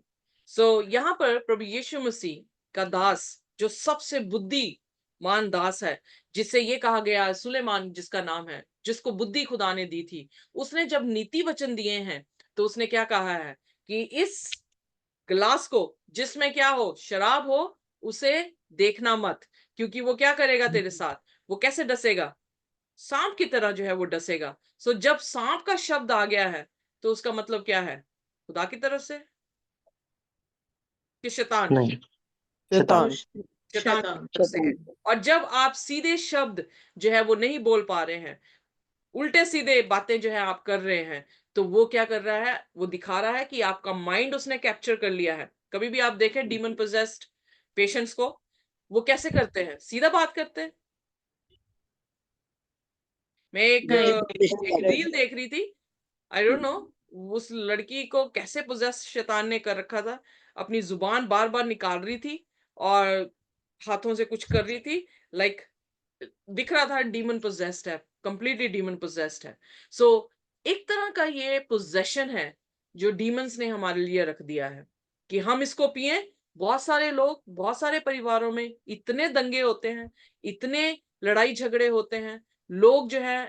सो यहां पर प्रभु यीशु मसीह का दास, जो सबसे बुद्धिमान दास है, जिससे ये कहा गया है, सुलेमान जिसका नाम है, जिसको बुद्धि खुदा ने दी थी, उसने जब नीति वचन दिए हैं तो उसने क्या कहा है कि इस गिलास को जिसमें क्या हो? शराब हो, उसे देखना मत, क्योंकि वो क्या करेगा तेरे साथ? वो कैसे डसेगा? सांप की तरह जो है वो डसेगा। सो जब सांप का शब्द आ गया है तो उसका मतलब क्या है? खुदा की तरफ से कि शैतान? नहीं, शैतान। शैतान की शैतान। तरफ से है। और जब आप सीधे शब्द जो है वो नहीं बोल पा रहे हैं, उल्टे सीधे बातें जो है आप कर रहे हैं, तो वो क्या कर रहा है? वो दिखा रहा है कि आपका माइंड उसने कैप्चर कर लिया है। कभी भी आप देखें डीमन पोजेस्ड पेशेंट्स को, वो कैसे करते हैं? सीधा बात करते हैं। मैं एक नहीं रील देख रही थी, आई डोंट नो उस लड़की को कैसे पोजेस शैतान ने कर रखा था, अपनी जुबान बार बार निकाल रही थी और हाथों से कुछ कर रही थी, लाइक दिख रहा था डीमन पोजेस्ड है, कंप्लीटली डीमन पोजेस्ड है। सो एक तरह का ये पोजेशन है जो डीमंस ने हमारे लिए रख दिया है कि हम इसको पिए। बहुत सारे लोग, बहुत सारे परिवारों में इतने दंगे होते हैं, इतने लड़ाई झगड़े होते हैं, लोग जो है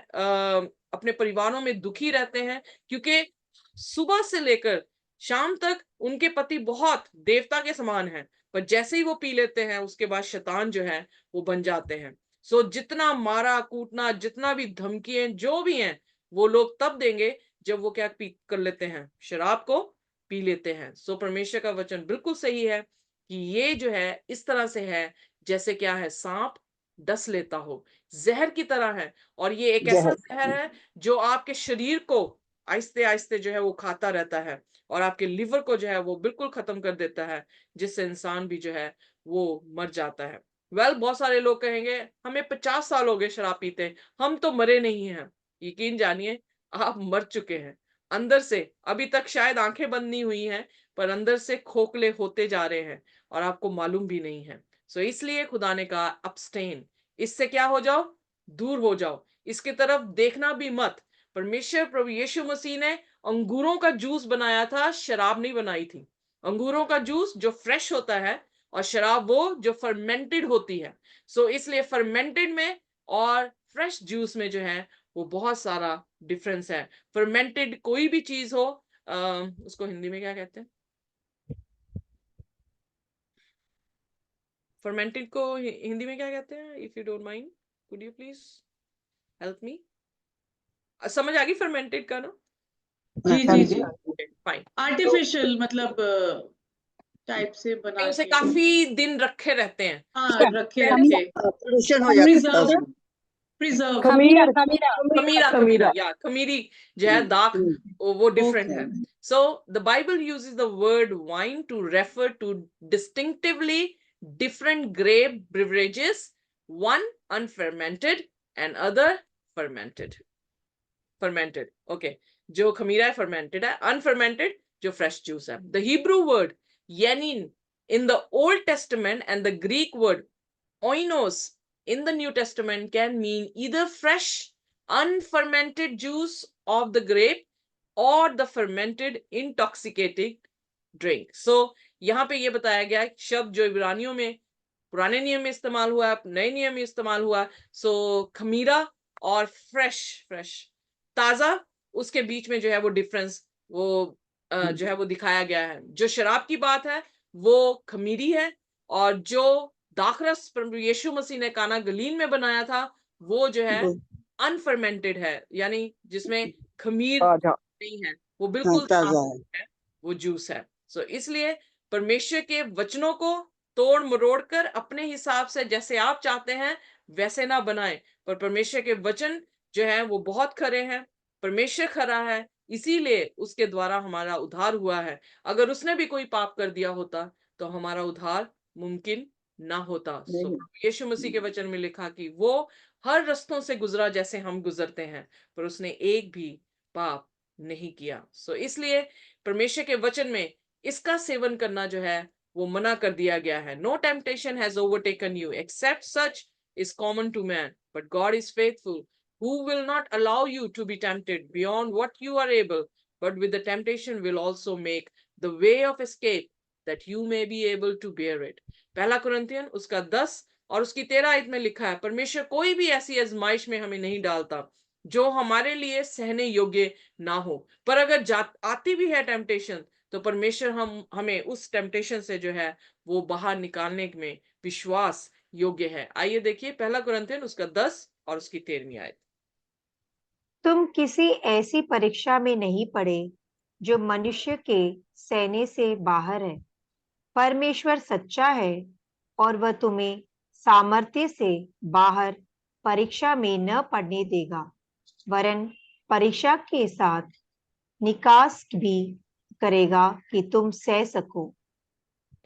अपने परिवारों में दुखी रहते हैं क्योंकि सुबह से लेकर शाम तक उनके पति बहुत देवता के समान हैं, पर जैसे ही वो पी लेते हैं उसके बाद शैतान जो है वो बन जाते हैं। सो जितना मारा कूटना, जितना भी धमकियां जो भी हैं, वो लोग तब देंगे जब वो क्या पी कर लेते हैं, शराब को पी लेते हैं। सो परमेश्वर का वचन बिल्कुल सही है कि ये जो है इस तरह से है जैसे क्या है, सांप डस लेता हो, जहर की तरह है। और ये एक ऐसा जहर है जो आपके शरीर को आहिस्ते आहिस्ते जो है वो खाता रहता है और आपके लिवर को जो है वो बिल्कुल खत्म कर देता है, जिससे इंसान भी जो है वो मर जाता है। बहुत सारे लोग कहेंगे हमें 50 साल हो गए शराब पीते, हम तो मरे नहीं हैं। यकीन जानिए आप मर चुके हैं अंदर से। अभी तक शायद आंखें बंद नहीं हुई हैं, पर अंदर से खोखले होते जा रहे हैं और आपको मालूम भी नहीं है। सो इसलिए खुदा ने कहा अब्सटेन, इससे क्या हो जाओ, दूर हो जाओ, इसकी तरफ देखना भी मत। परमेश्वर प्रभु यीशु मसीह ने अंगूरों का जूस बनाया था, शराब नहीं बनाई थी। अंगूरों का जूस जो फ्रेश होता है और शराब वो जो फर्मेंटेड होती है। सो इसलिए फर्मेंटेड में और फ्रेश जूस में जो है वो बहुत सारा डिफरेंस है। फर्मेंटेड कोई भी चीज हो, उसको हिंदी में क्या कहते हैं, फर्मेंटेड को हिंदी में क्या कहते हैं, if you don't mind could you please help me. समझ आ गई फर्मेंटेड का ना? जी जी जी, फाइन। आर्टिफिशियल मतलब टाइप से बना उसे के, काफी दिन रखे रहते हैं। हाँ रखे रखे, पोल्यूशन हो जाता है प्रिजर्व, उसमें। प्रिजर्व। खमीरा खमीरा, खमीरा या खमीरी जो है दाख, वो डिफरेंट है। So the Bible uses the word wine to refer to distinctively different grape beverages, one unfermented and other fermented. Fermented, okay. जो खमीरा है fermented है, unfermented जो fresh juice है। The Hebrew word yanin in the Old Testament and the Greek word oinos in the New Testament can mean either fresh unfermented juice of the grape or the fermented intoxicating drink. So यहाँ पे ये बताया गया शब्द जो इब्रानियों में पुराने नियम में इस्तेमाल हुआ है, नए नियम में इस्तेमाल हुआ। सो खमीरा और फ्रेश ताजा, उसके बीच में जो है वो डिफरेंस वो जो है वो दिखाया गया है। जो शराब की बात है वो खमीरी है, और जो दाखरस प्रभु यीशु मसीह ने काना गलील में बनाया था वो जो है अनफर्मेंटेड है, यानी जिसमें खमीर नहीं है, वो बिल्कुल ताजा है, वो जूस है। सो इसलिए परमेश्वर के वचनों को तोड़ मरोड़ कर अपने हिसाब से जैसे आप चाहते हैं वैसे ना बनाएं, पर परमेश्वर के वचन जो है वो बहुत खरे हैं। परमेश्वर खरा है, इसीलिए उसके द्वारा हमारा उद्धार हुआ है। अगर उसने भी कोई पाप कर दिया होता तो हमारा उद्धार मुमकिन ना होता। सो यीशु मसीह के वचन में लिखा कि वो हर रस्तों से गुजरा जैसे हम गुजरते हैं, पर उसने एक भी पाप नहीं किया। सो इसलिए परमेश्वर के वचन में इसका सेवन करना जो है वो मना कर दिया गया है। No temptation has overtaken you except such is common to man, but God is faithful who will not allow you to be tempted beyond what you are able, but with the temptation will also make the way of escape that you may be able to bear it. पहला Corinthian उसका 10 और उसकी 13 आयत में लिखा है परमेश्वर कोई भी ऐसी आजमाइश में हमें नहीं डालता जो हमारे लिए सहने योग्य ना हो, पर अगर आती भी है टेम्पटेशन तो परमेश्वर हमें उस टेम्पटेशन से जो है वो बाहर निकालने में विश्वास योग्य है। आइए देखिए पहला कुरिन्थियन उसका 10 और उसकी 13वीं आयत। तुम किसी ऐसी परीक्षा में नहीं पड़े जो मनुष्य के सहने से बाहर है। परमेश्वर सच्चा है और वह तुम्हें सामर्थ्य से बाहर परीक्षा में न पड़ने देगा, वरन परीक्षा के साथ निकास भी करेगा कि तुम सह सको।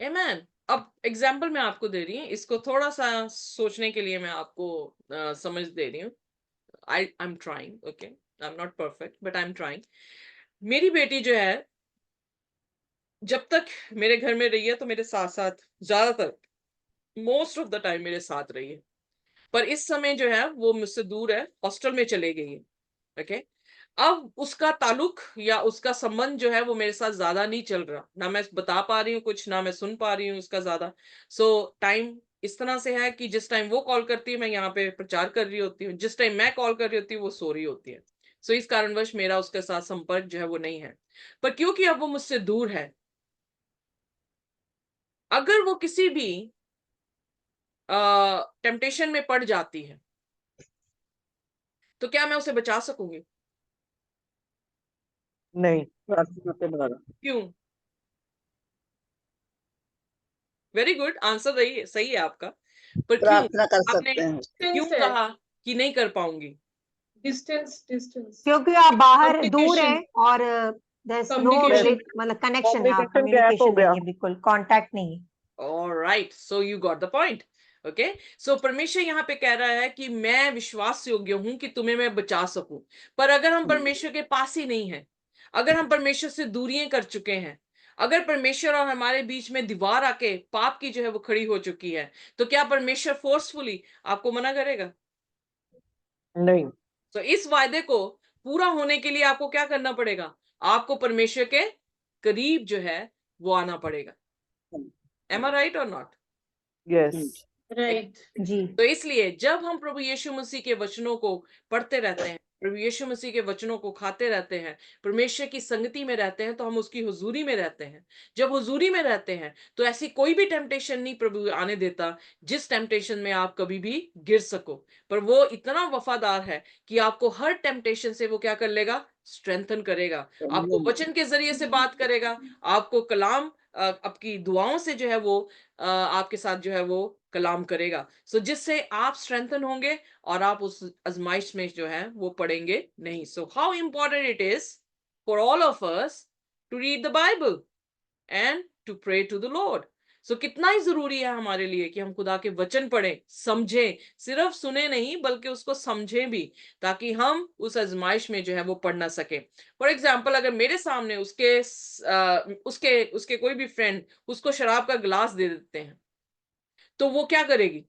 आमेन। अब एग्जाम्पल मैं आपको दे रही हूँ, इसको थोड़ा सा सोचने के लिए मैं आपको समझ दे रही हूँ। I am trying, okay, I am not perfect but I am trying. मेरी बेटी जो है जब तक मेरे घर में रही है तो मेरे साथ साथ ज्यादातर मोस्ट ऑफ द टाइम मेरे साथ रही है, पर इस समय जो है वो मुझसे दूर है, हॉस्टल में चले गई है। ओके, अब उसका ताल्लुक या उसका संबंध जो है वो मेरे साथ ज्यादा नहीं चल रहा, ना मैं बता पा रही हूँ कुछ, ना मैं सुन पा रही हूँ उसका ज्यादा। सो टाइम इस तरह से है कि जिस टाइम वो कॉल करती है मैं यहाँ पे प्रचार कर रही होती हूँ, जिस टाइम मैं कॉल कर रही होती हूँ वो सो रही होती है। सो इस कारणवश मेरा उसके साथ संपर्क जो है वो नहीं है। पर क्योंकि अब वो मुझसे दूर है, अगर वो किसी भी टेम्पटेशन में पड़ जाती है तो क्या मैं उसे बचा सकूंगी? नहीं। प्रार्थना के द्वारा। क्यों? वेरी गुड आंसर, रही सही है आपका, पर क्यों? प्रार्थना कर आपने सकते हैं। क्यों डिस्टेंस है, कहा कि नहीं कर पाऊंगी? डिस्टेंस डिस्टेंस क्योंकि आप बाहर दूर कम्युनिकेशन, हैं और there's no कम्युनिकेशन। मतलब कनेक्शन, हाँ, कम्युनिकेशन गैप हो कम्युनिकेशन गया। नहीं है, बिल्कुल कांटेक्ट नहीं है। Alright, so you got the point. Okay, so परमेश्वर यहाँ पे कह रहा है कि मैं विश्वास योग्य हूं कि तुम्हें मैं बचा सकूं। पर अगर हम परमेश्वर के पास ही नहीं है, अगर हम परमेश्वर से दूरियां कर चुके हैं, अगर परमेश्वर और हमारे बीच में दीवार आके पाप की जो है वो खड़ी हो चुकी है, तो क्या परमेश्वर फोर्सफुली आपको मना करेगा? नहीं। तो इस वायदे को पूरा होने के लिए आपको क्या करना पड़ेगा? आपको परमेश्वर के करीब जो है वो आना पड़ेगा। एम आई राइट और नॉट? यस। राइट। जी। तो इसलिए जब हम प्रभु यीशु मसीह के वचनों को पढ़ते रहते हैं, प्रभु यीशु मसीह के वचनों को खाते रहते हैं, परमेश्वर की संगति में रहते हैं, तो हम उसकी हुजूरी में रहते हैं। जब हुजूरी में रहते हैं तो ऐसी कोई भी टेम्पटेशन नहीं प्रभु आने देता जिस टेम्पटेशन में आप कभी भी गिर सको। पर वो इतना वफादार है कि आपको हर टेम्पटेशन से वो क्या कर लेगा? स्ट्रेंथन करेगा, आपको वचन के जरिए से बात करेगा, आपको कलाम आपकी दुआओं से जो है वो आपके साथ जो है वो कलाम करेगा। सो जिससे आप स्ट्रेंथन होंगे और आप उस आजमाइश में जो है वो पड़ेंगे नहीं। So how important it is for all of us to read the Bible and to pray to the Lord. So कितना ही जरूरी है हमारे लिए कि हम खुदा के वचन पढ़ें, समझें, सिर्फ सुने नहीं बल्कि उसको समझें भी, ताकि हम उस आजमाइश में जो है वो पढ़ ना सके। फॉर एग्जाम्पल, अगर मेरे सामने उसके उसके कोई भी फ्रेंड उसको शराब का गिलास दे देते हैं तो वो क्या करेगी?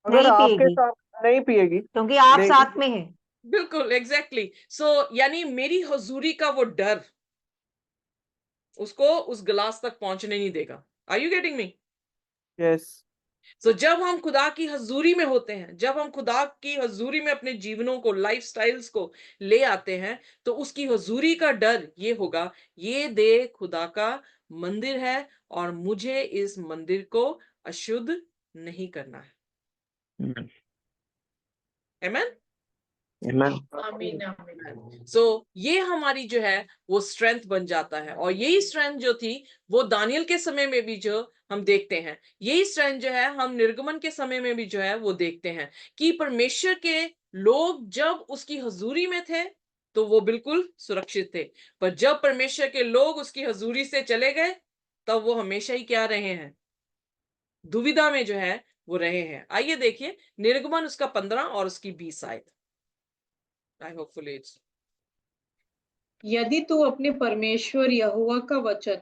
अगर नहीं आपके पिएगी, साथ नहीं पिएगी। क्योंकि आप लेकिन साथ में हैं। बिल्कुल एग्जैक्टली। सो यानी मेरी हुजूरी का वो डर उसको उस गिलास तक पहुंचने नहीं देगा। Are you getting me? Yes. So जब हम खुदा की हजूरी में होते हैं, जब हम खुदा की हजूरी में अपने जीवनों को, लाइफ स्टाइल्स को ले आते हैं, तो उसकी हजूरी का डर ये होगा, ये दे खुदा का मंदिर है और मुझे इस मंदिर को अशुद्ध नहीं करना है। आमीन। आमीन आमीन। सो ये हमारी जो है वो स्ट्रेंथ बन जाता है, और यही स्ट्रेंथ जो थी वो दानियल के समय में भी जो हम देखते हैं, यही स्ट्रेंथ जो है हम निर्गमन के समय में भी जो है वो देखते हैं कि परमेश्वर के लोग जब उसकी हजूरी में थे तो वो बिल्कुल सुरक्षित थे, पर जब परमेश्वर के लोग उसकी हजूरी से चले गए तब वो हमेशा ही क्या रहे हैं? दुविधा में जो है वो रहे हैं। आइए देखिए निर्गमन उसका 15 और उसकी 20 आयत। आई होपफुली इट्स। यदि तू अपने परमेश्वर यहोवा का वचन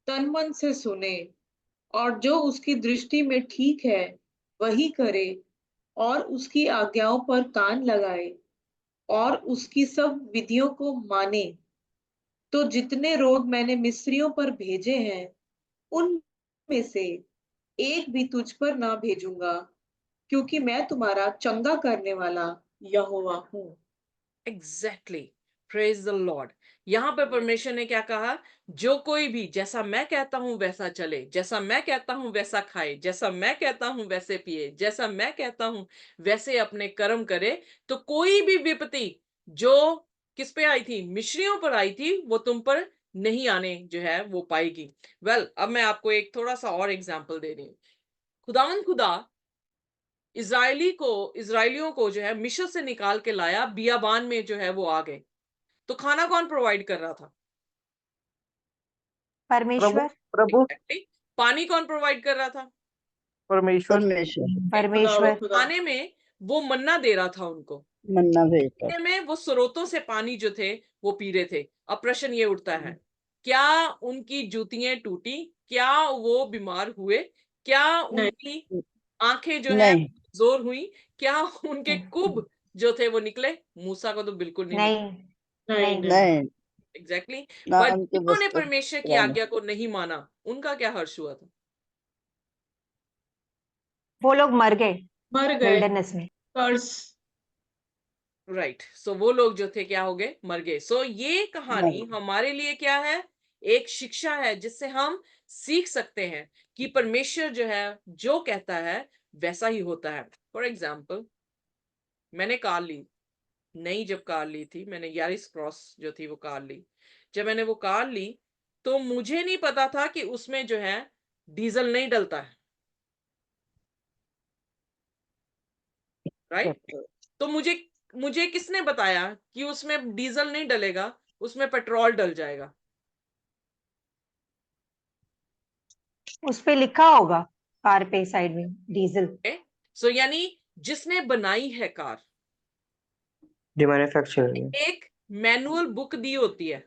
तन मन से सुने और जो उसकी दृष्टि में ठीक है वही करे और उसकी आज्ञाओं पर कान लगाए और उसकी सब विधियों को माने, तो जितने रोग मैंने मिस्रियों पर भेजे हैं उन में से एक भी तुझ पर ना भेजूंगा, क्योंकि मैं तुम्हारा चंगा करने वाला यहोवा हूँ। Exactly, praise the Lord. यहां पर परमेश्वर ने क्या कहा? जो कोई भी जैसा मैं कहता हूं वैसा चले, जैसा मैं कहता हूं वैसा खाए, जैसा मैं कहता हूं वैसे पिए, जैसा मैं कहता हूं वैसे अपने कर्म करे, तो कोई भी विपत्ति जो किस पे आई थी? मिस्रियों पर आई थी, वो तुम पर नहीं आने जो है वो पाएगी। अब मैं आपको एक थोड़ा सा और एग्जाम्पल दे रही हूँ। खुदा इसराइलियों को जो है मिस्र से निकाल के लाया, बियाबान में जो है वो आ गए, तो खाना कौन प्रोवाइड कर रहा था? प्रभु। परमेश्वर। प्रभु। Exactly. पानी कौन प्रोवाइड कर रहा था? परमेश्वर परमेश्वर खुदा खाने में वो मन्ना दे रहा था उनको, मन्ना भेजता खाने में वो स्रोतों से पानी जो थे वो पी रहे थे। अब प्रश्न ये उठता है, क्या उनकी जूतियां टूटी? क्या वो बीमार हुए? क्या उनकी आंखें जो है नहीं जोर हुई? क्या उनके कुब जो थे वो निकले? मूसा को तो बिल्कुल नहीं नहीं निकले। नहीं नहीं नहीं एग्जैक्टली। ना बट उनके जिन्होंने वस्त्र परमेश्वर की पुराने आज्ञा को नहीं माना, उनका क्या हर्ष हुआ था? वो लोग मर गए मर गए विल्डरनेस में। कर्स राइट, सो वो लोग जो थे क्या हो गए? मर गए। सो ये कहानी मर हमारे लिए क्या है? एक शिक्षा है जिससे हम सीख सकते हैं कि परमेश्वर जो है जो कहता है वैसा ही होता है। फॉर एग्जाम्पल, मैंने कार ली, नई जब कार ली थी मैंने, यारिस क्रॉस जो थी वो कार ली। जब मैंने वो कार ली तो मुझे नहीं पता था कि उसमें जो है डीजल नहीं डलता है, राइट? पेट्रोल तो मुझे मुझे किसने बताया कि उसमें डीजल नहीं डलेगा, उसमें पेट्रोल डल जाएगा? उस पे लिखा होगा कार पे साइड में डीजल। सो यानी जिसने बनाई है कार, मैन्युफैक्चर एक मैनुअल बुक दी होती है,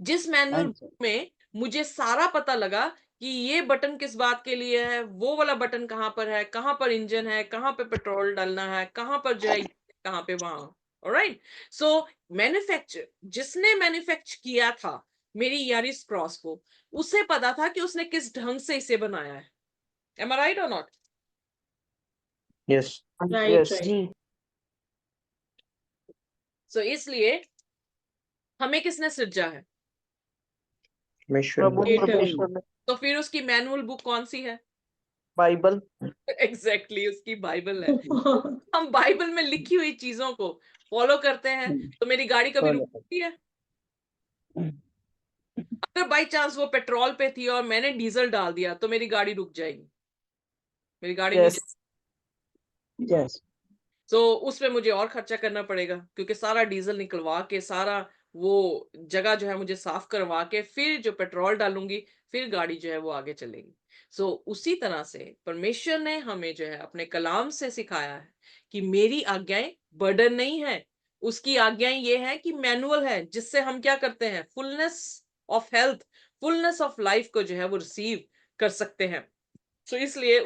जिस मैनुअल अच्छा बुक में मुझे सारा पता लगा कि ये बटन किस बात के लिए है, वो वाला बटन कहाँ पर है, कहाँ पर इंजन है, कहाँ पे पेट्रोल डालना है, कहाँ पर जो है, कहाँ पे वहां। ऑलराइट, सो मैन्युफैक्चर, जिसने मैन्युफैक्चर किया था मेरी यारिस क्रॉस को, उसे पता था कि उसने किस ढंग से इसे बनाया है। एम आई राइट और not? Yes right yes right जी सो इसलिए हमें किसने सृजा है? प्रभु Creator. परमेश्वर ने तो फिर उसकी मैनुअल बुक कौन सी है? बाइबल एग्जैक्टली उसकी बाइबल है। हम बाइबल में लिखी हुई चीजों को फॉलो करते हैं तो मेरी गाड़ी कभी रुक सकती है? अगर बाई चांस वो पेट्रोल पे थी और मैंने डीजल डाल दिया तो मेरी गाड़ी रुक जाएगी, मेरी गाड़ी नहीं यस यस तो उसमें मुझे और खर्चा करना पड़ेगा, क्योंकि सारा डीजल निकलवा के, सारा वो जगह जो है मुझे साफ करवा के, फिर जो पेट्रोल डालूंगी, फिर गाड़ी जो है वो आगे चलेगी। सो उसी तरह से परमेश्वर ने हमें जो है अपने कलाम से सिखाया है कि मेरी आज्ञाएं बर्डन नहीं है, उसकी आज्ञाएं ये है कि मैनुअल है, जिससे हम क्या करते हैं? Fullness of health, fullness of life को जो है वो रिसीव कर सकते हैं। सो इसलिए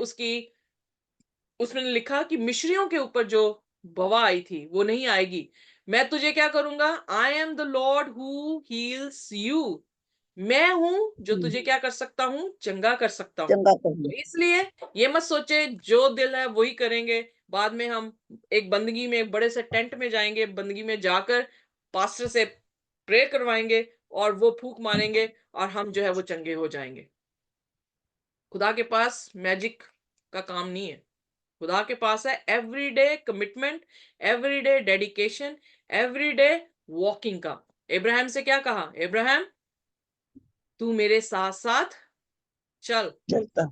उसमें लिखा कि मिस्रियों के ऊपर जो बवा आई थी वो नहीं आएगी। मैं तुझे क्या करूंगा? I am the Lord who heels you. मैं हूं जो तुझे क्या कर सकता हूं? चंगा कर सकता हूं। चंगा तो करना इसलिए ये मत सोचे जो दिल है वही करेंगे, बाद में हम एक बंदगी में, एक बड़े से टेंट में जाएंगे, बंदगी में जाकर पास्टर से प्रे करवाएंगे और वो फूंक मारेंगे और हम जो है वो चंगे हो जाएंगे। खुदा के पास मैजिक का काम नहीं है। खुदा के पास है everyday commitment, everyday dedication, everyday walking का। इब्राहिम से क्या कहा? इब्राहिम तू मेरे साथ साथ चल। चलता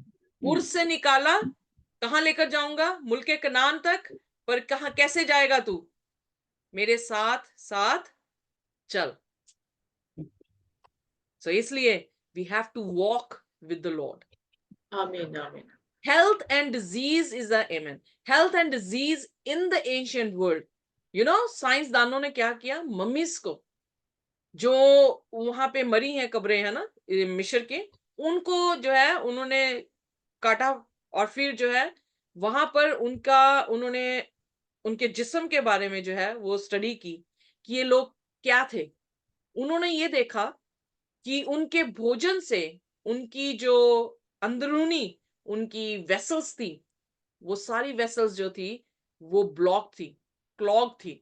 उर से निकाला, कहां लेकर जाऊंगा? मुल्के कनान तक। पर कहां, कैसे जाएगा तू? मेरे साथ साथ चल। सो इसलिए we have to walk with the Lord. आमीन आमीन Health and disease is a amen. Health and disease in the ancient world. You know, साइंसदानों ने क्या किया? मम्मीज को जो वहां पे मरी हैं, कब्रें है ना मिस्र के, उनको जो है उन्होंने काटा और फिर जो है वहां पर उन्होंने उनके जिस्म के बारे में जो है वो स्टडी की कि ये लोग क्या थे। उन्होंने ये देखा कि उनके भोजन से उनकी जो अंदरूनी उनकी वेसल्स थी, वो सारी वेसल्स जो थी वो ब्लॉक थी, क्लॉग थी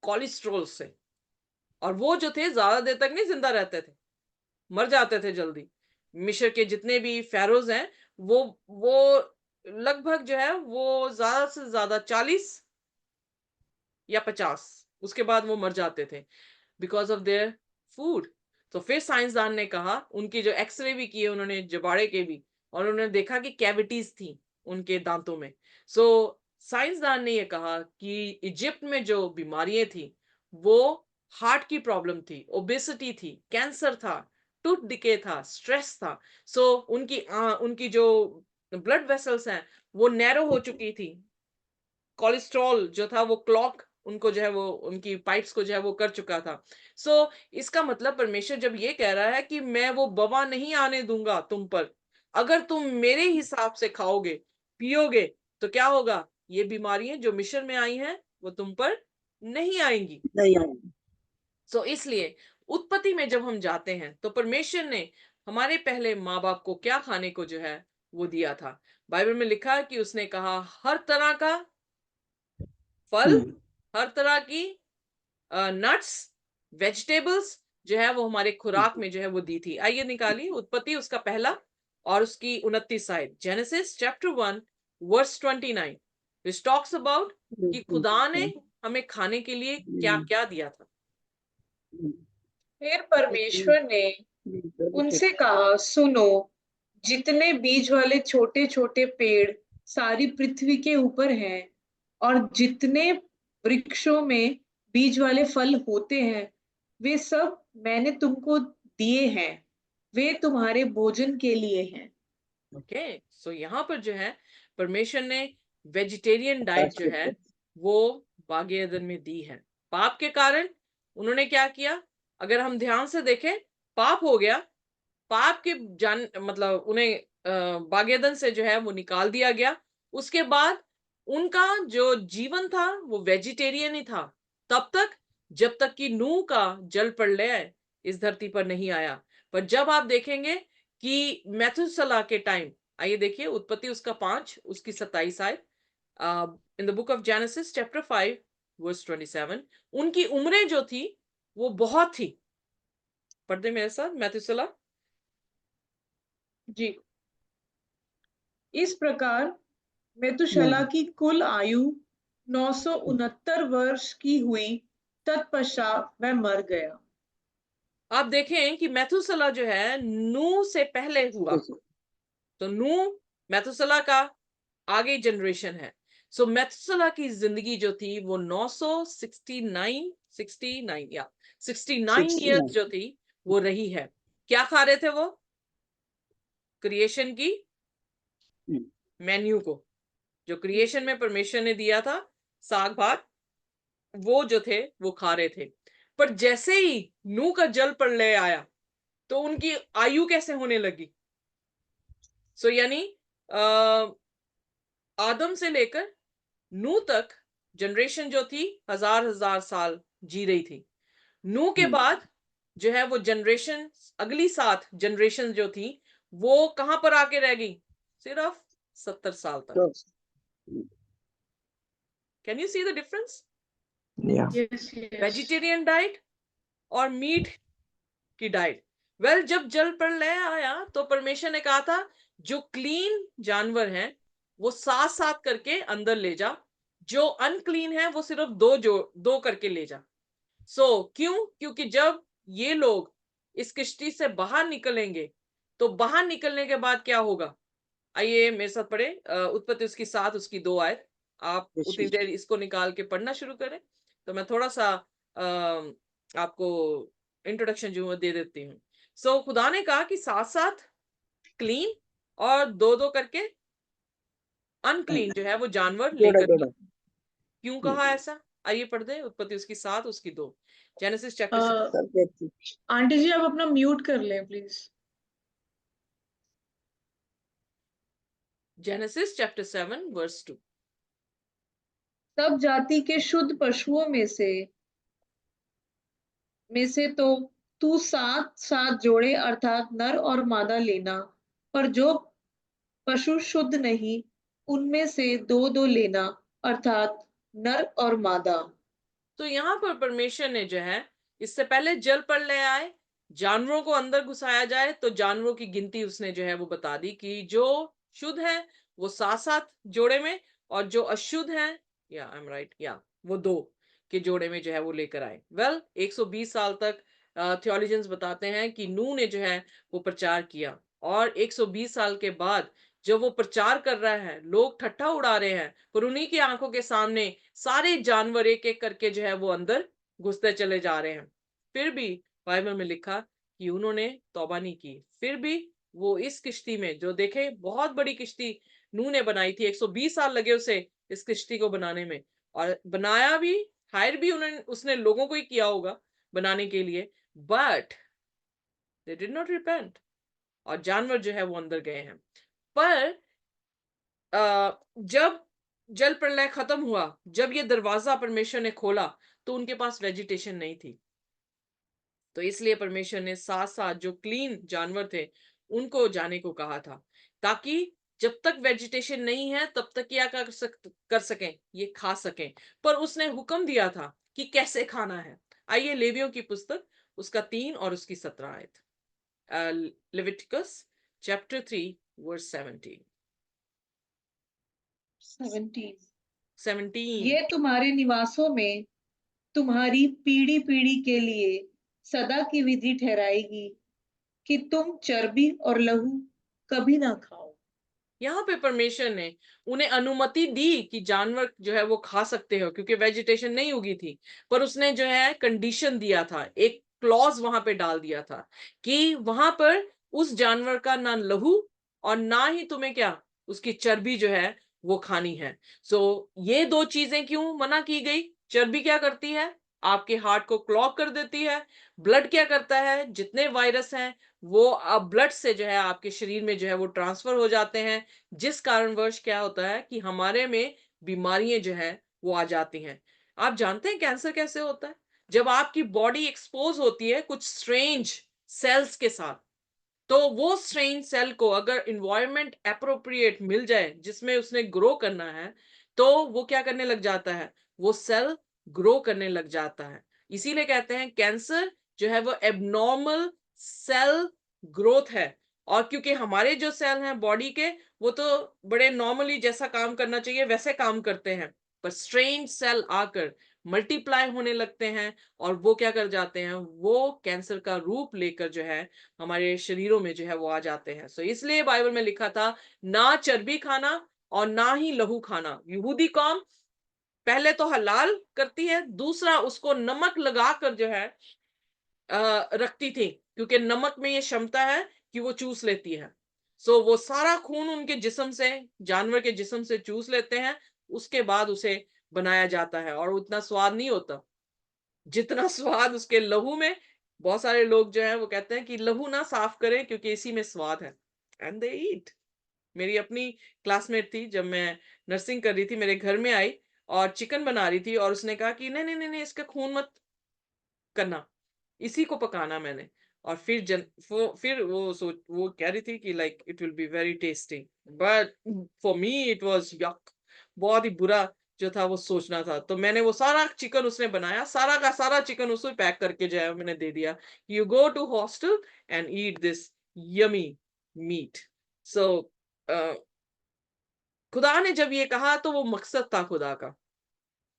कोलेस्ट्रॉल से। और वो जो थे ज्यादा देर तक नहीं जिंदा रहते थे, मर जाते थे जल्दी। मिस्र के जितने भी फेरोज हैं वो लगभग जो है वो ज्यादा से ज्यादा 40 या 50, उसके बाद वो मर जाते थे बिकॉज ऑफ देयर फूड। तो फिर साइंसदान ने कहा, उनकी जो एक्सरे भी किए उन्होंने, जबाड़े के भी, और उन्होंने देखा कि कैविटीज थी उनके दांतों में। सो साइंसदान ने यह कहा कि इजिप्ट में जो बीमारियां थी वो हार्ट की प्रॉब्लम थी, ओबेसिटी थी, कैंसर था, टूथ डिके था, स्ट्रेस था। सो उनकी जो ब्लड वेसल्स हैं वो नैरो हो चुकी थी, कोलेस्ट्रॉल जो था वो क्लॉक उनको जो है वो उनकी पाइप्स को जो है वो कर चुका था। सो इसका मतलब परमेश्वर जब ये कह रहा है कि मैं वो बवा नहीं आने दूंगा तुम पर, अगर तुम मेरे हिसाब से खाओगे पियोगे तो क्या होगा, ये बीमारियां जो मिस्र में आई हैं वो तुम पर नहीं आएंगी। नहीं आएंगे। सो इसलिए उत्पत्ति में जब हम जाते हैं तो परमेश्वर ने हमारे पहले माँ बाप को क्या खाने को जो है वो दिया था। बाइबल में लिखा है कि उसने कहा हर तरह का फल, हर तरह की नट्स, वेजिटेबल्स जो है वो हमारे खुराक में जो है वो दी थी। आइए निकालिए उत्पत्ति उसका पहला और उसकी 29 आयत, Genesis chapter 1 verse 29, which talks about कि खुदा ने हमें खाने के लिए क्या क्या दिया था। फिर परमेश्वर ने उनसे कहा, सुनो, जितने बीज वाले छोटे छोटे पेड़ सारी पृथ्वी के ऊपर हैं और जितने वृक्षों में बीज वाले फल होते हैं, वे सब मैंने तुमको दिए हैं, वे तुम्हारे भोजन के लिए हैं। ओके, सो यहाँ पर जो है परमेश्वर ने वेजिटेरियन डाइट जो है वो बागे एदन में दी है। पाप के कारण उन्होंने क्या किया, अगर हम ध्यान से देखें, पाप हो गया, पाप के जान मतलब उन्हें बागेदन से जो है वो निकाल दिया गया। उसके बाद उनका जो जीवन था वो वेजिटेरियन ही था तब तक, जब तक कि नूह का जल प्रलय इस धरती पर नहीं आया। पर जब आप देखेंगे कि मैथुसला के टाइम, आइए देखिए उत्पत्ति उसका 5 उसकी 27 आए, in the book of Genesis chapter 5 verse 27, उनकी उम्रें जो थी वो बहुत थी। पढ़ते मेरे साथ मैथुसला जी। इस प्रकार मेतुशला की कुल आयु 969 वर्ष की हुई, तत्पश्चात वह मर गया। आप देखें कि मैथुसला जो है नूह से पहले हुआ, तो नूह मैथुसला का आगे जनरेशन है। सो मैथुसला की जिंदगी जो थी वो 969 या 69 ईयर्स जो थी वो रही है। क्या खा रहे थे वो, क्रिएशन की मेन्यू को, जो क्रिएशन में परमेश्वर ने दिया था, साग भात, वो जो थे वो खा रहे थे। पर जैसे ही नूह का जल प्रलय आया तो उनकी आयु कैसे होने लगी। सो यानी आदम से लेकर नूह तक जनरेशन जो थी हजार हजार साल जी रही थी। नूह के बाद जो है वो जनरेशन, अगली 7 जनरेशन जो थी वो कहां पर आके रह गई, सिर्फ 70 साल तक। Can you see the difference, vegetarian diet और मीट की डाइट। वेल जब जल प्रलय आया तो परमेश्वर ने कहा था जो क्लीन जानवर हैं वो 7 करके अंदर ले जा, जो अनक्लीन है वो सिर्फ 2 करके ले जा। क्यों, क्योंकि जब ये लोग इस किश्ती से बाहर निकलेंगे तो बाहर निकलने के बाद क्या होगा। आइए मेरे साथ पढ़े उत्पत्ति उसकी 7 उसकी 2 आयत। आप उतनी देर इसको निकाल के पढ़ना शुरू करें तो मैं थोड़ा सा आपको इंट्रोडक्शन जो दे देती हूँ। खुदा ने कहा कि 7 क्लीन और 2 करके अनक्लीन जो है वो जानवर लेकर। क्यों कहा ऐसा, आइए पढ़ दे उत्पत्ति उसकी 7 उसकी 2, जेनेसिस चैप्टर। आंटी जी आप अपना म्यूट कर लें प्लीज। Genesis chapter 7 verse 2। सब जाति के शुद्ध पशुओं में से तो तू 7 जोड़े अर्थात नर और मादा लेना, पर जो पशु शुद्ध नहीं उनमें से 2 लेना अर्थात नर और मादा। तो यहाँ पर परमेश्वर ने जो है, इससे पहले जल प्रलय आए, जानवरों को अंदर घुसाया जाए, तो जानवरों की गिनती उसने जो है वो बता दी कि जो शुद्ध है वो 7 जोड़े में और जो अशुद्ध है या आई एम राइट या वो 2 के जोड़े में जो है वो लेकर आए। 120 साल तक थियोलॉजियंस बताते हैं कि नूह ने जो है वो प्रचार किया, और 120 साल के बाद जब वो प्रचार कर रहा है लोग ठट्ठा उड़ा रहे हैं, पर उन्हीं की आंखों के सामने सारे जानवर एक एक करके जो है वो अंदर घुसते चले जा रहे हैं। फिर भी बाइबल में लिखा कि उन्होंने तौबा नहीं की, फिर भी वो इस किश्ती में, जो देखे बहुत बड़ी किश्ती नूह ने बनाई थी, 120 साल लगे उसे इस किश्ती को बनाने में, और बनाया भी, हायर भी उसने लोगों को ही किया होगा बनाने के लिए, but they did not repent, और जानवर जो है वो अंदर गए हैं। पर जब जल प्रलय खत्म हुआ, जब ये दरवाजा परमेश्वर ने खोला, तो उनके पास वेजिटेशन नहीं थी। तो इसलिए परमेश्वर ने साथ साथ जो क्लीन जानवर थे उनको जाने को कहा था, ताकि जब तक वेजिटेशन नहीं है तब तक क्या कर सकें, ये खा सकें। पर उसने हुक्म दिया था कि कैसे खाना है। आइए लेवियों की पुस्तक उसका 3 और उसकी 17 आयत, लेविटिकस चैप्टर 3 वर्स 17। 17 ये तुम्हारे निवासों में तुम्हारी पीढ़ी पीढ़ी के लिए सदा की विधि ठहराएगी कि तुम चर्बी और लहू कभी ना खाओ। यहाँ पे परमेश्वर ने उन्हें अनुमति दी कि जानवर जो है वो खा सकते हो, क्योंकि वेजिटेशन नहीं उगी थी। पर उसने जो है कंडीशन दिया था, एक क्लॉज वहां पे डाल दिया था कि वहां पर उस जानवर का ना लहू और ना ही तुम्हें क्या उसकी चर्बी जो है वो खानी है। सो ये 2 चीजें क्यों मना की गई? चर्बी क्या करती है? आपके हार्ट को क्लॉग कर देती है। ब्लड क्या करता है? जितने वायरस हैं वो अब ब्लड से जो है आपके शरीर में जो है वो ट्रांसफर हो जाते हैं, जिस कारणवश क्या होता है कि हमारे में बीमारियां जो है वो आ जाती हैं। आप जानते हैं कैंसर कैसे होता है? जब आपकी बॉडी एक्सपोज होती है कुछ स्ट्रेंज सेल्स के साथ, तो वो स्ट्रेंज सेल को अगर इन्वायरमेंट अप्रोप्रिएट मिल जाए जिसमें उसने ग्रो करना है, तो वो क्या करने लग जाता है, वो सेल ग्रो करने लग जाता है। इसीलिए कहते हैं कैंसर जो है वो एबनॉर्मल सेल ग्रोथ है। और क्योंकि हमारे जो सेल हैं बॉडी के, वो तो बड़े नॉर्मली जैसा काम करना चाहिए वैसे काम करते हैं, पर स्ट्रेंज सेल आकर मल्टीप्लाई होने लगते हैं, और वो क्या कर जाते हैं, वो कैंसर का रूप लेकर जो है हमारे शरीरों में जो है वो आ जाते हैं। सो इसलिए बाइबल में लिखा था ना चर्बी खाना और ना ही लहू खाना। यहूदी कौम पहले तो हलाल करती है, दूसरा उसको नमक लगाकर जो है रखती थी, क्योंकि नमक में ये क्षमता है कि वो चूस लेती है। सो वो सारा खून उनके जिस्म से, जानवर के जिस्म से चूस लेते हैं, उसके बाद उसे बनाया जाता है, और उतना स्वाद नहीं होता जितना स्वाद उसके लहू में। बहुत सारे लोग जो है वो कहते हैं कि लहू ना साफ करें क्योंकि इसी में स्वाद है, एंड दे ईट। मेरी अपनी क्लासमेट थी, जब मैं नर्सिंग कर रही थी, मेरे घर में आई और चिकन बना रही थी, और उसने कहा कि नहीं नहीं नहीं नहीं, इसका खून मत करना, इसी को पकाना मैंने। और फिर वो कह रही थी कि like it will be very tasty, but for me it was यक। बहुत ही बुरा जो था वो सोचना था। तो मैंने वो सारा चिकन उसने बनाया, सारा का सारा चिकन उसको पैक करके जो है मैंने दे दिया, you go to hostel and eat this yummy meat. So खुदा ने जब ये कहा तो वो मकसद था खुदा का,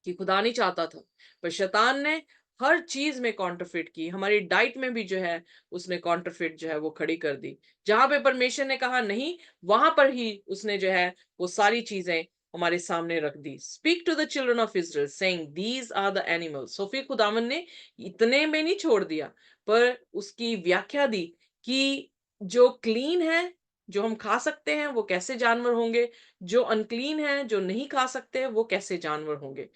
कि खुदा नहीं चाहता था, पर शैतान ने हर चीज में कॉन्ट्रफिट की। हमारी डाइट में भी जो है उसने कॉन्ट्रफिट जो है वो खड़ी कर दी। जहां पे परमेश्वर ने कहा नहीं, वहां पर ही उसने जो है वो सारी चीजें हमारे सामने रख दी। Speak to the children of Israel saying these are the animals. So फिर खुदावन ने इतने में नहीं छोड़ दिया, पर उसकी व्याख्या दी कि जो क्लीन है, जो हम खा सकते हैं, वो कैसे जानवर होंगे, जो अनक्लीन है, जो नहीं खा सकते, वो कैसे जानवर होंगे।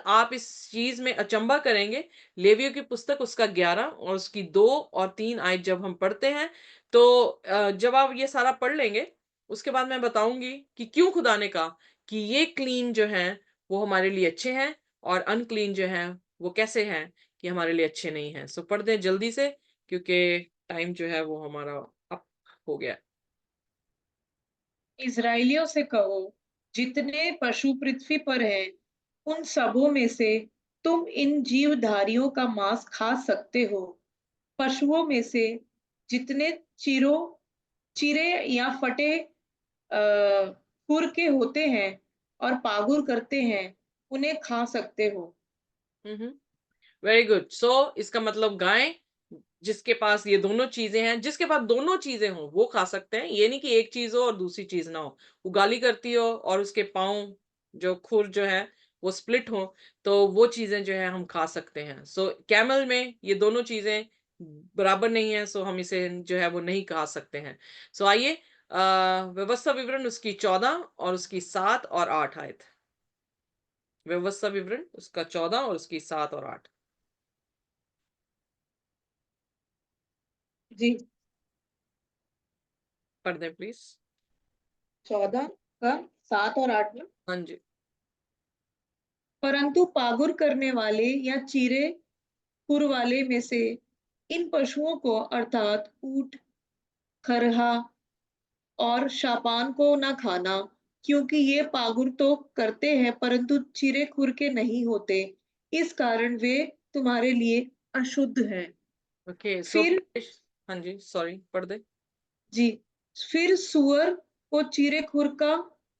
आप इस चीज में अचंबा करेंगे। लेवियों की पुस्तक उसका 11 और उसकी 2 और 3 आयत जब हम पढ़ते हैं, तो जब आप ये सारा पढ़ लेंगे, उसके बाद मैं बताऊंगी कि क्यों खुदा ने कहा कि ये क्लीन जो हैं वो हमारे लिए अच्छे हैं, और अनक्लीन जो हैं वो कैसे हैं कि हमारे लिए अच्छे नहीं हैं। सो पढ़ दें जल्दी से, क्योंकि टाइम जो है वो हमारा अप हो गया। इजराइलियों से कहो, जितने पशु पृथ्वी पर हैं, उन सबों में से तुम इन जीवधारियों का मांस खा सकते हो। पशुओं में से जितने चिरे या फटे खुर के होते हैं और पागुर करते हैं, उन्हें खा सकते हो। Very good. सो इसका मतलब गाय जिसके पास ये दोनों चीजें हैं, जिसके पास दोनों चीजें हो वो खा सकते हैं। ये नहीं कि एक चीज हो और दूसरी चीज ना हो। उगाली करती हो और उसके पाँव जो खुर जो है वो स्प्लिट हो, तो वो चीजें जो है हम खा सकते हैं। सो कैमल में ये दोनों चीजें बराबर नहीं है, सो हम इसे जो है वो नहीं कहा सकते हैं। सो आइए व्यवस्था विवरण उसकी 14 और उसकी 7 और 8 आयत। व्यवस्था विवरण उसका 14 और उसकी 7 और 8। जी, पढ़ दें प्लीज। 14 का 7 और 8 में। हाँ जी। परंतु पागुर करने वाले या चीरे खुर वाले में से इन पशुओं को अर्थात ऊंट, खरहा और शापान को न खाना, क्योंकि ये पागुर तो करते हैं परंतु चिरे खुर के नहीं होते, इस कारण वे तुम्हारे लिए अशुद्ध हैं। ओके सो फिर हाँ जी, सॉरी, पढ़ दे। जी, फिर सुअर को चिरे खुर का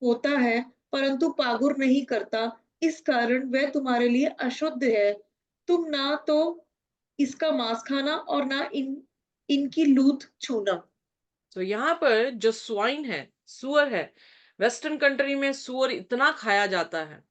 होता है परंतु पागुर नहीं करता, इस कारण वह तुम्हारे लिए अशुद्ध है। तुम ना तो इसका मांस खाना और ना इनकी लूथ छूना। तो यहाँ पर जो स्वाइन है, सुअर है, वेस्टर्न कंट्री में सुअर इतना खाया जाता है,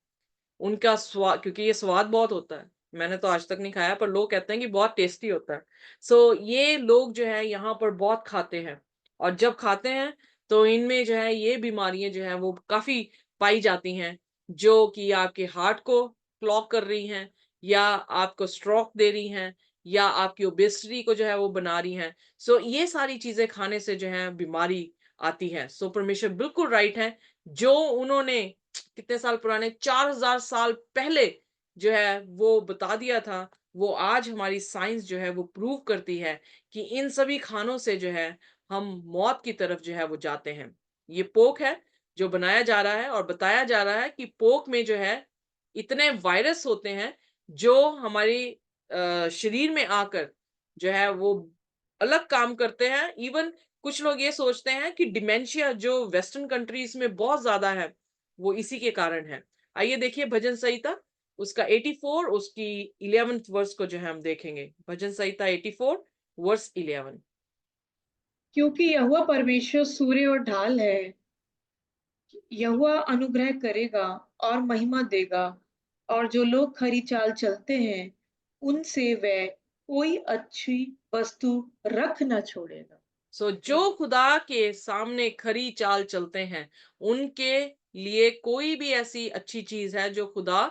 उनका स्वाद, क्योंकि ये स्वाद बहुत होता है। मैंने तो आज तक नहीं खाया, पर लोग कहते हैं कि बहुत टेस्टी होता है। सो ये लोग जो है यहाँ पर बहुत खाते हैं, और जब खाते हैं तो इनमें जो है ये बीमारियां जो है वो काफी पाई जाती हैं, जो कि आपके हार्ट को क्लॉग कर रही हैं, या आपको स्ट्रोक दे रही हैं, या आपकी ओबेसिटी को जो है वो बना रही हैं। सो ये सारी चीजें खाने से जो है बीमारी आती है। सो परमेश्वर बिल्कुल राइट है, जो उन्होंने कितने साल पुराने, 4000 साल पहले जो है वो बता दिया था, वो आज हमारी साइंस जो है वो प्रूव करती है कि इन सभी खानों से जो है हम मौत की तरफ जो है वो जाते हैं। ये पोक है जो बनाया जा रहा है, और बताया जा रहा है कि पोक में जो है इतने वायरस होते हैं जो हमारी शरीर में आकर जो है वो अलग काम करते हैं। इवन कुछ लोग ये सोचते हैं कि डिमेंशिया जो वेस्टर्न कंट्रीज में बहुत ज्यादा है, वो इसी के कारण है। आइए देखिए भजन संहिता उसका 84 उसकी 11th वर्स को जो है हम देखेंगे। भजन संहिता 84 वर्स 11। क्योंकि यहोवा परमेश्वर सूर्य और ढाल है, यहोवा अनुग्रह करेगा और महिमा देगा, और जो लोग खरी चाल चलते हैं उनसे वह कोई अच्छी वस्तु रख न छोड़ेगा। सो जो खुदा के सामने खरी चाल चलते हैं, उनके लिए कोई भी ऐसी अच्छी चीज है जो खुदा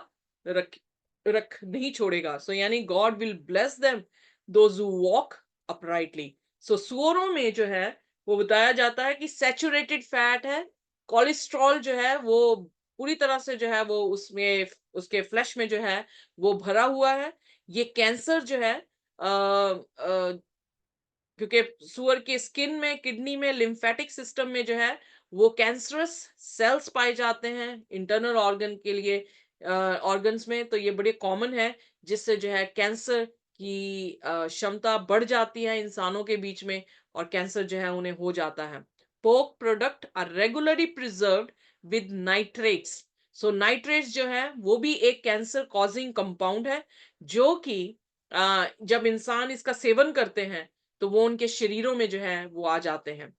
रख रख नहीं छोड़ेगा। सो यानी God will bless them those who walk uprightly. So सुअरों में जो है वो बताया जाता है कि सैचुरेटेड फैट है, कोलेस्ट्रॉल जो है वो पूरी तरह से जो है वो उसमें उसके फ्लैश में जो है वो भरा हुआ है। ये कैंसर जो है क्योंकि सुअर के स्किन में, किडनी में, लिम्फेटिक सिस्टम में जो है वो कैंसरस सेल्स पाए जाते हैं इंटरनल ऑर्गन के लिए, ऑर्गन्स में। तो ये बड़े कॉमन है, जिससे जो है कैंसर की क्षमता बढ़ जाती है इंसानों के बीच में, और कैंसर जो है उन्हें हो जाता है। Pork product are regularly preserved with nitrates. So nitrates जो है वो भी एक कैंसर कॉजिंग कंपाउंड है, जो कि जब इंसान इसका सेवन करते हैं तो वो उनके शरीरों में जो है वो आ जाते हैं।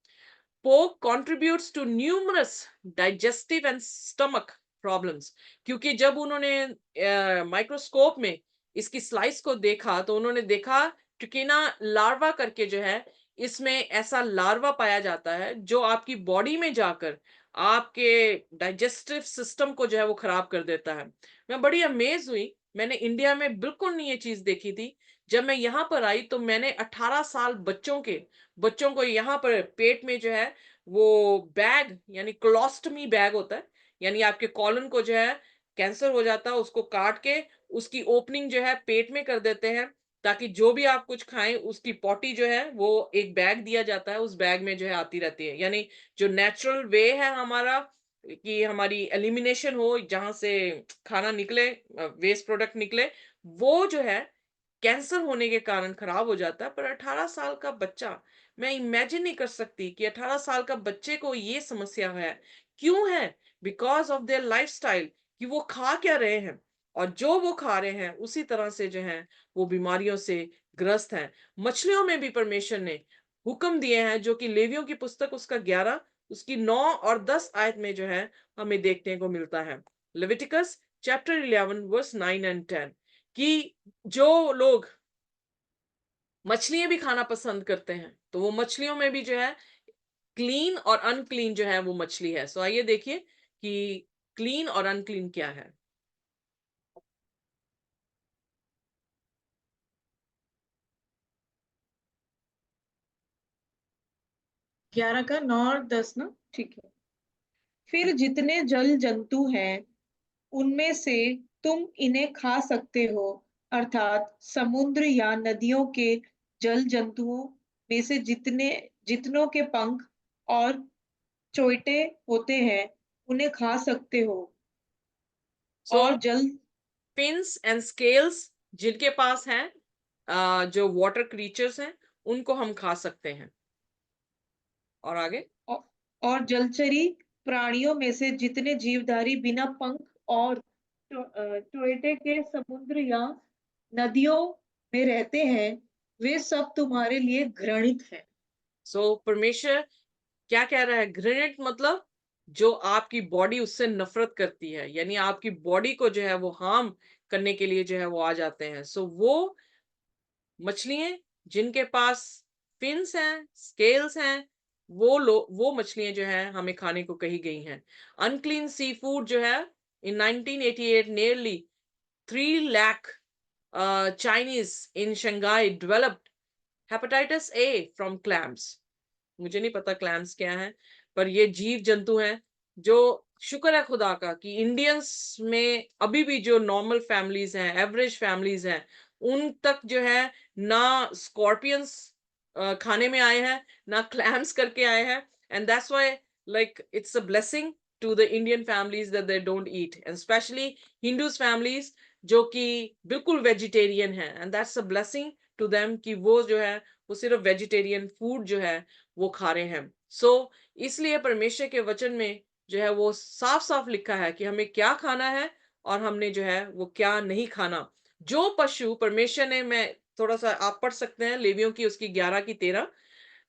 Pork contributes to numerous digestive and stomach problems. क्योंकि जब उन्होंने माइक्रोस्कोप में इसकी स्लाइस को देखा तो उन्होंने देखा ट्रिकिना लार्वा करके जो है इसमें ऐसा लार्वा पाया जाता है जो आपकी बॉडी में जाकर आपके डाइजेस्टिव सिस्टम को जो है वो खराब कर देता है। मैं बड़ी अमेज हुई, मैंने इंडिया में बिल्कुल नहीं ये चीज देखी थी। जब मैं यहाँ पर आई तो मैंने 18 साल बच्चों को यहाँ पर पेट में जो है वो बैग, यानी कोलोस्टमी बैग होता है, यानी आपके कॉलन को जो है कैंसर हो जाता है, उसको काट के उसकी ओपनिंग जो है पेट में कर देते हैं, ताकि जो भी आप कुछ खाएं उसकी पॉटी जो है वो एक बैग दिया जाता है, उस बैग में जो है आती रहती है। यानी जो नेचुरल वे है हमारा कि हमारी एलिमिनेशन हो, जहां से खाना निकले, वेस्ट प्रोडक्ट निकले, वो जो है कैंसर होने के कारण खराब हो जाता है। पर 18 साल का बच्चा, मैं इमेजिन नहीं कर सकती कि 18 साल का बच्चे को ये समस्या है। क्यों है? बिकॉज ऑफ देयर लाइफस्टाइल, कि वो खा क्या रहे हैं, और जो वो खा रहे हैं उसी तरह से जो है वो बीमारियों से ग्रस्त हैं। मछलियों में भी परमेश्वर ने हुक्म दिए हैं, जो कि लेवियों की पुस्तक उसका 11 उसकी 9 और 10 आयत में जो है हमें देखने को मिलता है। लेविटिकस चैप्टर 11 वर्स 9 एंड 10, कि जो लोग मछलियां भी खाना पसंद करते हैं, तो वो मछलियों में भी जो है क्लीन और अनक्लीन जो है वो मछली है। सो आइए देखिए कि क्लीन और अनक्लीन क्या है। ग्यारह का 9 और 10 ना, ठीक है। फिर जितने जल जंतु हैं उनमें से तुम इन्हें खा सकते हो, अर्थात समुद्र या नदियों के जल जंतुओं में से जितनों के पंख और चोइटे होते हैं उन्हें खा सकते हो। सो और जल फिन्स एंड स्केल्स जिनके पास हैं, जो वाटर क्रीचर्स हैं, उनको हम खा सकते हैं। और आगे, औ- और जलचरी प्राणियों में से जितने जीवधारी बिना पंख और टोयटे के समुद्र या नदियों में रहते हैं वे सब तुम्हारे लिए घृणित हैं। सो परमेश्वर क्या कह रहा है? घृणित मतलब जो आपकी बॉडी उससे नफरत करती है, यानी आपकी बॉडी को जो है वो हार्म करने के लिए जो है वो आ जाते हैं। सो वो मछलियां जिनके पास फिन्स हैं, स्केल्स हैं, वो मछलियां जो है हमें खाने को कही गई हैं। अनक्लीन सी फूड जो है, इन 1988 nearly 3 lakh Chinese in Shanghai developed hepatitis A from clams। मुझे नहीं पता क्लैम्स क्या है, पर ये जीव जंतु हैं जो, शुक्र है खुदा का कि इंडियंस में अभी भी जो नॉर्मल फैमिलीज हैं, एवरेज फैमिलीज हैं, उन तक जो है ना स्कॉर्पियंस खाने में आए हैं, ना क्लैम्स करके आए हैं। And that's why like it's a blessing to the Indian families that they don't eat, and specially Hindus families जो कि बिल्कुल वेजिटेरियन है, and that's a blessing to them कि वो जो है वो सिर्फ वेजिटेरियन फूड जो है वो खा रहे हैं। सो इसलिए परमेश्वर के वचन में जो है वो साफ साफ लिखा है कि हमें क्या खाना है और हमने जो है वो क्या नहीं खाना। जो पशु परमेश्वर ने, मैं थोड़ा सा आप पढ़ सकते हैं लेवियों की उसकी 11 की 13,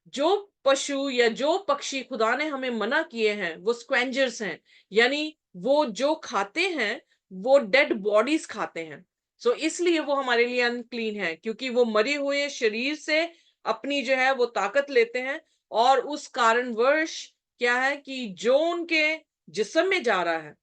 जो पशु या जो पक्षी खुदा ने हमें मना किए हैं वो स्क्वेंजर्स हैं, यानी वो जो खाते हैं वो डेड बॉडीज खाते हैं। सो इसलिए वो हमारे लिए अनक्लीन है, क्योंकि वो मरे हुए शरीर से अपनी जो है वो ताकत लेते हैं, और उस कारणवश क्या है कि जो उनके जिस्म में जा रहा है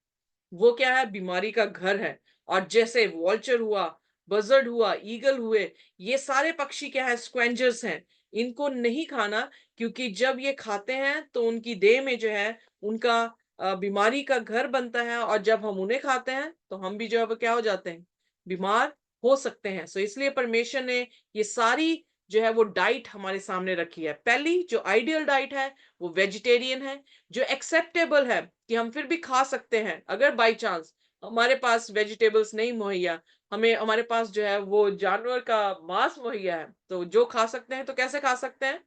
वो क्या है, बीमारी का घर है। और जैसे वॉल्चर हुआ, बजर्ड हुआ, ईगल हुए, ये सारे पक्षी क्या है, स्क्वेंजर्स हैं। इनको नहीं खाना, क्योंकि जब ये खाते हैं तो उनकी देह में जो है उनका बीमारी का घर बनता है, और जब हम उन्हें खाते हैं तो हम भी जो है वो क्या हो जाते हैं, बीमार हो सकते हैं। सो इसलिए परमेश्वर ने ये सारी जो है वो डाइट हमारे सामने रखी है। पहली जो आइडियल डाइट है वो वेजिटेरियन है, जो एक्सेप्टेबल है कि हम फिर भी खा सकते हैं। अगर बाई चांस हमारे पास वेजिटेबल्स नहीं मुहैया, हमें हमारे पास जो है वो जानवर का मांस मुहैया है, तो जो खा सकते हैं। तो कैसे खा सकते हैं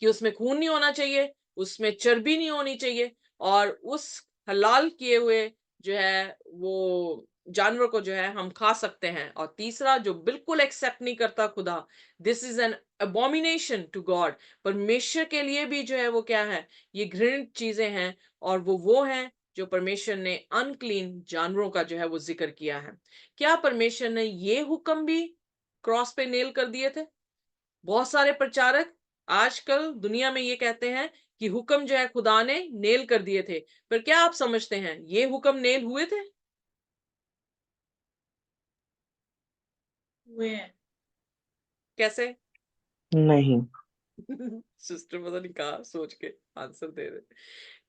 कि उसमें खून नहीं होना चाहिए, उसमें चर्बी नहीं होनी चाहिए, और उस हलाल किए हुए जो है वो जानवर को जो है हम खा सकते हैं। और तीसरा जो बिल्कुल एक्सेप्ट नहीं करता खुदा, this is an abomination to God, परमेश्वर के लिए भी जो है वो क्या है, ये घृणित चीजें हैं, और वो हैं जो परमेश्वर ने अनक्लीन जानवरों का जो है वो जिक्र किया है। क्या परमेश्वर ने ये हुक्म भी क्रॉस पे नेल कर दिए थे? बहुत सारे प्रचारक आजकल दुनिया में ये कहते हैं कि हुक्म जो है खुदा ने नेल कर दिए थे, पर क्या आप समझते हैं ये हुक्म नेल हुए थे? हुए हैं। कैसे? नहीं। सिस्टर पता नहीं कहा सोच के आंसर दे रहे।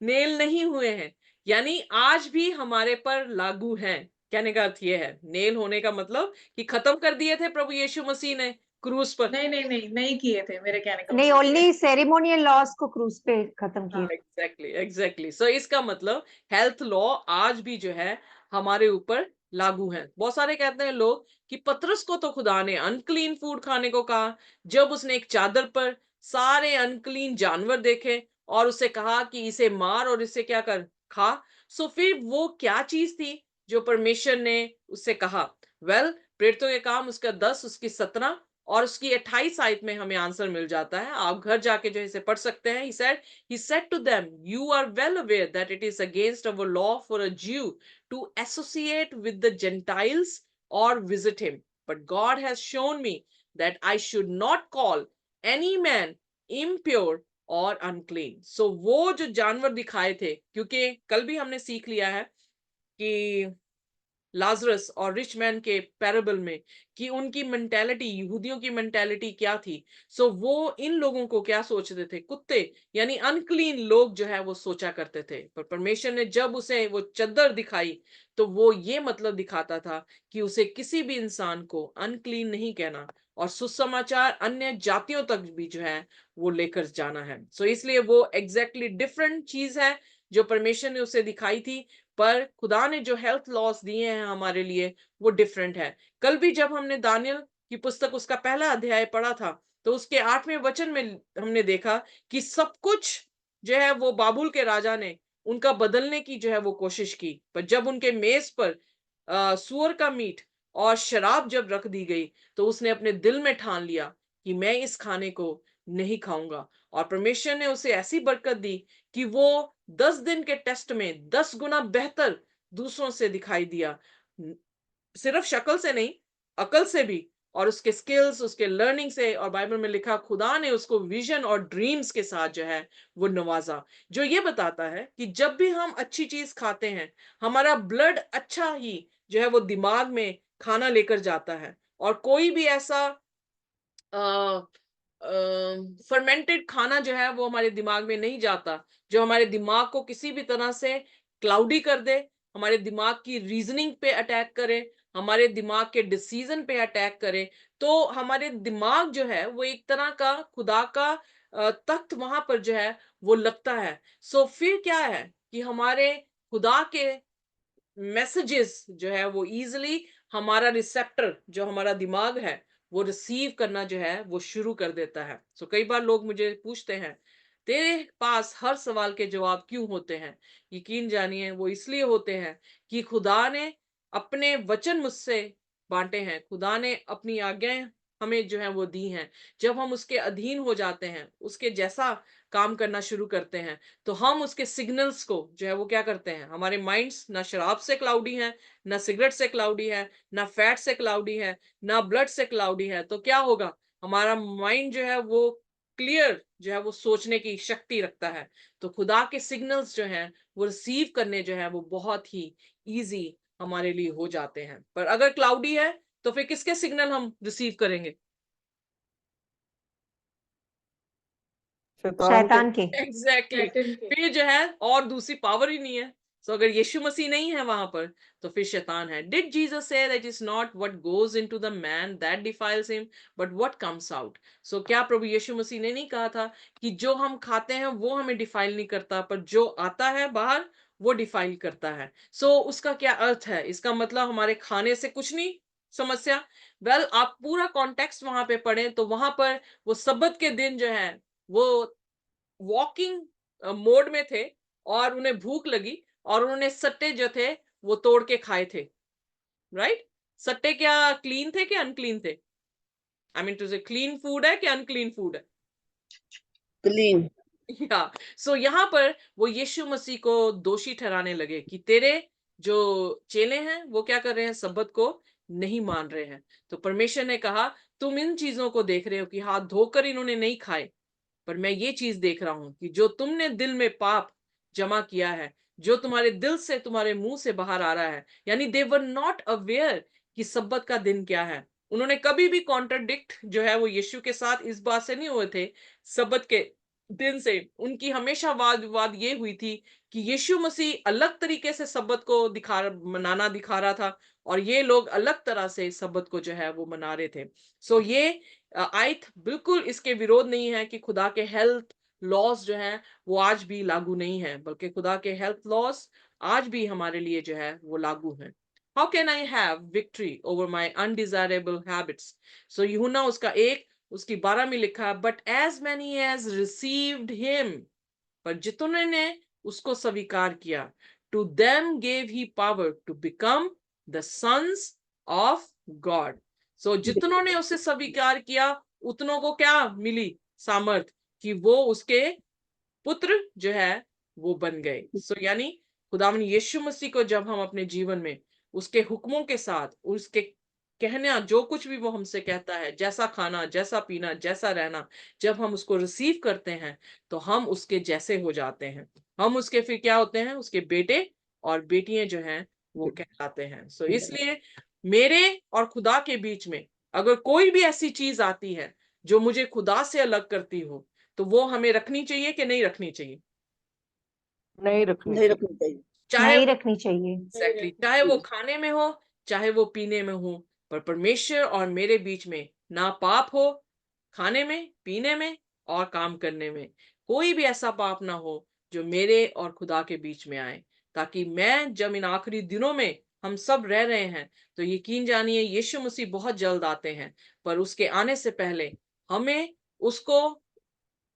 नेल नहीं हुए हैं, यानी आज भी हमारे पर लागू हैं। कहने का अर्थ ये है, नेल होने का मतलब कि खत्म कर दिए थे प्रभु यीशु मसीह ने क्रूस पर। नहीं नहीं नहीं नहीं किए थे, मेरे कहने का नहीं, मतलब ये है। ओनली सेरेमोनियल लॉस को क्रूज पे खत्म किया। हाँ। Exactly exactly. सो इसका मतलब हेल्थ लॉ आज भी जो है हमारे ऊपर लागू है। बहुत सारे कहते हैं लोग कि पतरस को तो खुदा ने अनक्लीन फूड खाने को कहा, जब उसने एक चादर पर सारे अनक्लीन जानवर देखे और उसे कहा कि इसे मार और इसे क्या कर, खा। सो फिर वो क्या चीज थी जो परमेश्वर ने उससे कहा? वेल, प्रेरितों के काम उसका 10 उसकी 17 और उसकी 28 आयत में हमें आंसर मिल जाता है। आप घर जाके जो है इसे पढ़ सकते हैं। He said to them, you are well aware that it is against our law for a Jew to associate with the Gentiles or visit him. But God has shown me that I should not call any man impure और unclean. सो वो जो जानवर दिखाए थे, क्योंकि कल भी हमने सीख लिया है कि लाजरस और रिच मैन के पैराबल में कि उनकी मेंटेलिटी, यहूदियों की मेंटेलिटी क्या थी। सो वो इन लोगों को क्या सोचते थे, कुत्ते यानी अनक्लीन लोग जो है वो सोचा करते थे। पर परमेश्वर ने जब उसे वो चद्दर दिखाई तो वो ये मतलब दिखाता था कि उसे किसी भी इंसान को अनक्लीन नहीं कहना और सुसमाचार अन्य जातियों तक भी जो है वो लेकर जाना है। सो इसलिए वो एग्जैक्टली डिफरेंट चीज है जो परमेश्वर ने उसे दिखाई थी, पर खुदा ने जो हेल्थ लॉस दिए हैं हमारे लिए वो डिफरेंट है। कल भी जब हमने दानियल की पुस्तक उसका पहला अध्याय पढ़ा था तो उसके 8वें वचन में हमने देखा कि सब कुछ जो है वो बाबुल के राजा ने उनका बदलने की जो है वो कोशिश की, पर जब उनके मेज पर सुअर का मीट और शराब जब रख दी गई तो उसने अपने दिल में ठान लिया कि मैं इस खाने को नहीं खाऊंगा। और परमेश्वर ने उसे ऐसी बरकत दी कि वो 10 दिन के टेस्ट में 10 गुना बेहतर दूसरों से दिखाई दिया, सिर्फ शक्ल से नहीं, अकल से भी, और उसके स्किल्स, उसके लर्निंग से। और बाइबल में लिखा खुदा ने उसको विजन और ड्रीम्स के साथ जो है वो नवाजा, जो ये बताता है कि जब भी हम अच्छी चीज खाते हैं हमारा ब्लड अच्छा ही जो है वो दिमाग में खाना लेकर जाता है, और कोई भी ऐसा फर्मेंटेड खाना जो है वो हमारे दिमाग में नहीं जाता जो हमारे दिमाग को किसी भी तरह से क्लाउडी कर दे, हमारे दिमाग की रीजनिंग पे अटैक करे, हमारे दिमाग के डिसीजन पे अटैक करे। तो हमारे दिमाग जो है वो एक तरह का खुदा का तख्त वहां पर जो है वो लगता है। सो फिर क्या है कि हमारे खुदा के मैसेजेस जो है वो इजिली हमारा रिसेप्टर जो हमारा दिमाग है वो रिसीव करना जो है वो शुरू कर देता है। सो कई बार लोग मुझे पूछते हैं तेरे पास हर सवाल के जवाब क्यों होते हैं? यकीन जानिए वो इसलिए होते हैं कि खुदा ने अपने वचन मुझसे बांटे हैं, खुदा ने अपनी आज्ञाएं हमें जो है वो दी हैं। जब हम उसके अधीन हो जाते हैं, उसके जैसा काम करना शुरू करते हैं, तो हम उसके सिग्नल्स को जो है वो क्या करते हैं, हमारे माइंड्स ना शराब से क्लाउडी है, ना सिगरेट से क्लाउडी है, ना फैट से क्लाउडी है, ना ब्लड से क्लाउडी है। तो क्या होगा, हमारा माइंड जो है वो क्लियर जो है वो सोचने की शक्ति रखता है। तो खुदा के सिग्नल्स जो हैं वो रिसीव करने जो है वो बहुत ही इजी हमारे लिए हो जाते हैं। पर अगर क्लाउडी है तो फिर किसके सिग्नल हम रिसीव करेंगे? शैतान के। एग्जैक्टली शैतान के। फिर जो है और दूसरी पावर ही नहीं है। सो अगर यीशु मसीह नहीं है वहां पर तो फिर शैतान है। Did Jesus say that is not what goes into the man that defiles him but what comes out. So क्या प्रभु यीशु मसीह ने नहीं कहा था कि जो हम खाते हैं वो हमें डिफाइल नहीं करता, पर जो आता है बाहर वो डिफाइल करता है। सो उसका क्या अर्थ है? इसका मतलब हमारे खाने से कुछ नहीं समस्या। वेल आप पूरा कॉन्टेक्स्ट वहां पे पढ़ें तो वहां पर वो सब्बत के दिन जो है वो वॉकिंग मोड में थे और उन्हें भूख लगी और उन्होंने सट्टे जो थे वो तोड़ के खाए थे। राइट? सट्टे क्या क्लीन थे कि अनक्लीन थे? आई मीन टू से क्लीन फूड है कि अनक्लीन फूड है? क्लीन। या सो यहाँ पर वो यीशु मसीह को दोषी ठहराने लगे कि तेरे जो चेले हैं वो क्या कर रहे हैं, सब्बत को नहीं मान रहे हैं। तो परमेश्वर ने कहा तुम इन चीजों को देख रहे हो कि हाथ धोकर इन्होंने नहीं खाए, पर मैं ये चीज देख रहा हूं कि जो तुमने दिल में पाप जमा किया है, जो तुम्हारे दिल से तुम्हारे मुंह से बाहर आ रहा है, यानी दे वर नॉट अवेयर कि सब्बत का दिन क्या है। उन्होंने कभी भी कॉन्ट्रडिक्ट जो है वो यीशु के साथ इस बात से नहीं हुए थे। सब्बत के दिन से उनकी हमेशा वाद विवाद ये हुई थी कि यीशु मसीह अलग तरीके से सब्बत को मनाना दिखा रहा था और ये लोग अलग तरह से सब्बत को जो है वो मना रहे थे। सो ये आयत बिल्कुल इसके विरोध नहीं है कि खुदा के हेल्थ लॉस जो है वो आज भी लागू नहीं है, बल्कि खुदा के हेल्थ लॉस आज भी हमारे लिए जो है वो लागू है। How can I have victory over my undesirable habits? So यूहन्ना उसका 1 उसकी 12 में लिखा but as many as received him, पर जितने ने उसको स्वीकार किया, to them gave he power to become the sons of God. So जितनों ने उसे स्वीकार किया उतनों को क्या मिली सामर्थ कि वो उसके पुत्र जो है वो बन गए। सो यानी खुदावन यीशु मसीह को जब हम अपने जीवन में उसके हुक्मों के साथ, उसके कहना, जो कुछ भी वो हमसे कहता है, जैसा खाना, जैसा पीना, जैसा रहना, जब हम उसको रिसीव करते हैं तो हम उसके जैसे हो जाते हैं। हम उसके फिर क्या होते हैं, उसके बेटे और बेटियां जो हैं वो कहलाते हैं। सो इसलिए मेरे और खुदा के बीच में अगर कोई भी ऐसी चीज आती है जो मुझे खुदा से अलग करती हो, तो वो हमें रखनी चाहिए कि नहीं रखनी चाहिए? नहीं रखनी नहीं चाहिए। रखनी चाहिए। चाहे नहीं रखनी चाहिए। एग्जैक्टली चाहे वो खाने में हो, चाहे वो पीने में हो, पर परमेश्वर और मेरे बीच में ना पाप हो, खाने में, पीने में और काम करने में कोई भी ऐसा पाप ना हो जो मेरे और खुदा के बीच में आए, ताकि मैं जब इन आखिरी दिनों में हम सब रह रहे हैं, तो यकीन जानिए यीशु मसीह बहुत जल्द आते हैं, पर उसके आने से पहले हमें उसको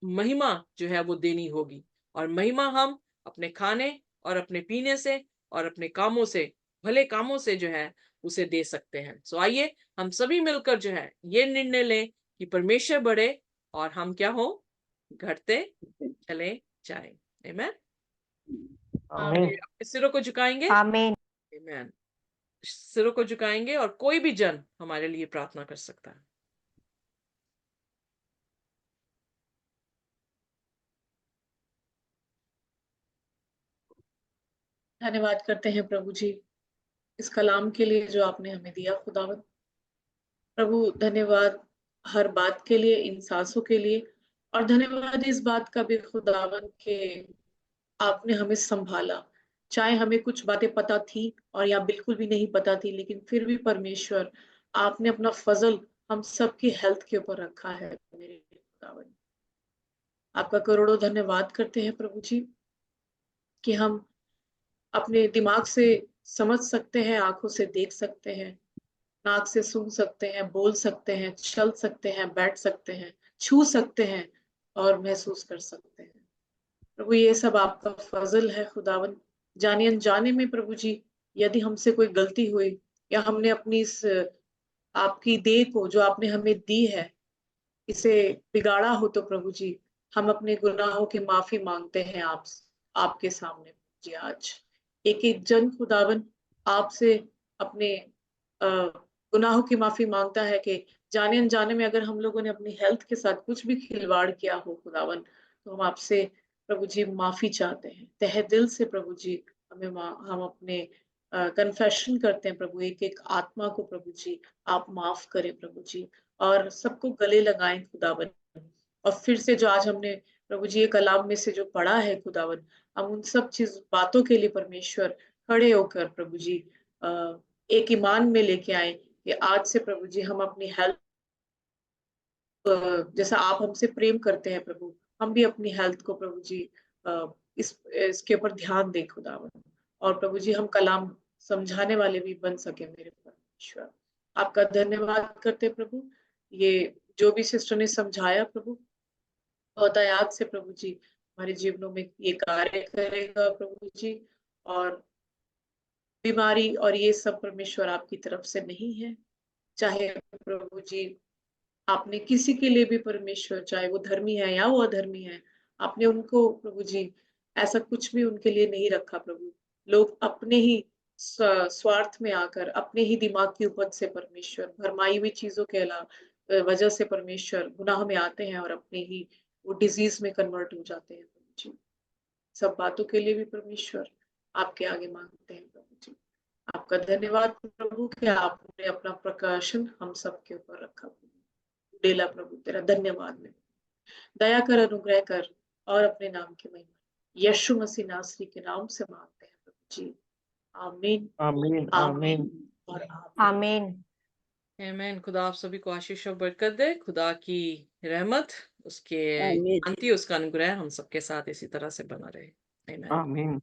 महिमा जो है वो देनी होगी। और महिमा हम अपने खाने और अपने पीने से और अपने कामों से, भले कामों से जो है उसे दे सकते हैं। सो आइए हम सभी मिलकर जो है ये निर्णय लें कि परमेश्वर बढ़े और हम क्या हो, घटते चले जाएं। आमीन। आमीन। अपने सिरों को झुकाएंगे। आमीन। आमीन। सिरों को झुकाएंगे और कोई भी जन हमारे लिए प्रार्थना कर सकता है। धन्यवाद करते हैं प्रभु जी इस कलाम के लिए जो आपने हमें दिया खुदावन। प्रभु धन्यवाद हर बात के लिए, इन सांसों के लिए, और धन्यवाद इस बात का भी खुदावन के आपने हमें संभाला। चाहे हमें कुछ बातें पता थी और या बिल्कुल भी नहीं पता थी, लेकिन फिर भी परमेश्वर आपने अपना फजल हम सबकी हेल्थ के ऊपर रखा है। मेरे खुदावन आपका करोड़ों धन्यवाद करते हैं प्रभु जी कि हम अपने दिमाग से समझ सकते हैं, आंखों से देख सकते हैं, नाक से सूंघ सकते हैं, बोल सकते हैं, चल सकते हैं, बैठ सकते हैं, छू सकते हैं और महसूस कर सकते हैं। प्रभु ये सब आपका फजल है खुदावन। जाने अनजाने में प्रभु जी यदि हमसे कोई गलती हुई या हमने अपनी इस आपकी देह को जो आपने हमें दी है इसे बिगाड़ा हो, तो प्रभु जी हम अपने गुनाहों की माफी मांगते हैं आपके सामने जी। आज एक एक जन खुदावन आपसे अपने गुनाहों की माफी मांगता है कि जाने अनजाने में अगर हम लोगों ने अपनी हेल्थ के साथ कुछ भी खिलवाड़ किया हो खुदावन, तो हम आपसे प्रभु जी माफी चाहते हैं तहे दिल से प्रभु जी। हम अपने कन्फेशन करते हैं प्रभु, एक एक आत्मा को प्रभु जी आप माफ करें प्रभु जी, और सबको गले लगाएं खुदावन। और फिर से जो आज हमने प्रभु जी ये कलाम में से जो पढ़ा है खुदावन, हम उन सब चीज बातों के लिए परमेश्वर खड़े होकर प्रभु जी एक ईमान में लेके आए कि आज से प्रभु जी हम अपनी हेल्थ, जैसा आप हमसे प्रेम करते हैं प्रभु, हम भी अपनी हेल्थ को प्रभु जी इसके ऊपर ध्यान दें खुदावन। और प्रभु जी हम कलाम समझाने वाले भी बन सके मेरे परमेश्वर। आपका धन्यवाद करते हैं प्रभु। ये जो भी सिस्टर ने समझाया प्रभु बहुत याद से प्रभु जी हमारे जीवनों में ये कार्य करेगा प्रभु जी। और बीमारी और ये सब परमेश्वर आपकी तरफ से नहीं है। चाहे प्रभु जी आपने किसी के लिए भी परमेश्वर, चाहे वो धर्मी है या वो अधर्मी है, आपने उनको प्रभु जी ऐसा कुछ भी उनके लिए नहीं रखा प्रभु। लोग अपने ही स्वार्थ में आकर अपने ही दिमाग की उपज से परमेश्वर भरमाई हुई चीजों के अलावा वजह से परमेश्वर गुनाह में आते हैं और अपने ही वो डिजीज में कन्वर्ट हो जाते हैं प्रभु जी। सब बातों के लिए भी परमेश्वर आपके आगे मांगते हैं प्रभु जी। आपका धन्यवाद प्रभु कि आपने अपना प्रकाशन हम सबके ऊपर रखा। डेला प्रभु तेरा धन्यवाद में दया कर, अनुग्रह कर और अपने नाम की महिमा यीशु मसीह नासरी के नाम से मांगते हैं प्रभु जी। आमीन आमीन। आमीन आमीन। और आमीन। आमीन। आमीन। खुदा आप सभी को आशीष और बरकत दे। खुदा की रहमत, उसके आमीन। शांति, उसका अनुग्रह हम सबके साथ इसी तरह से बना रहे। आमीन। आमीन।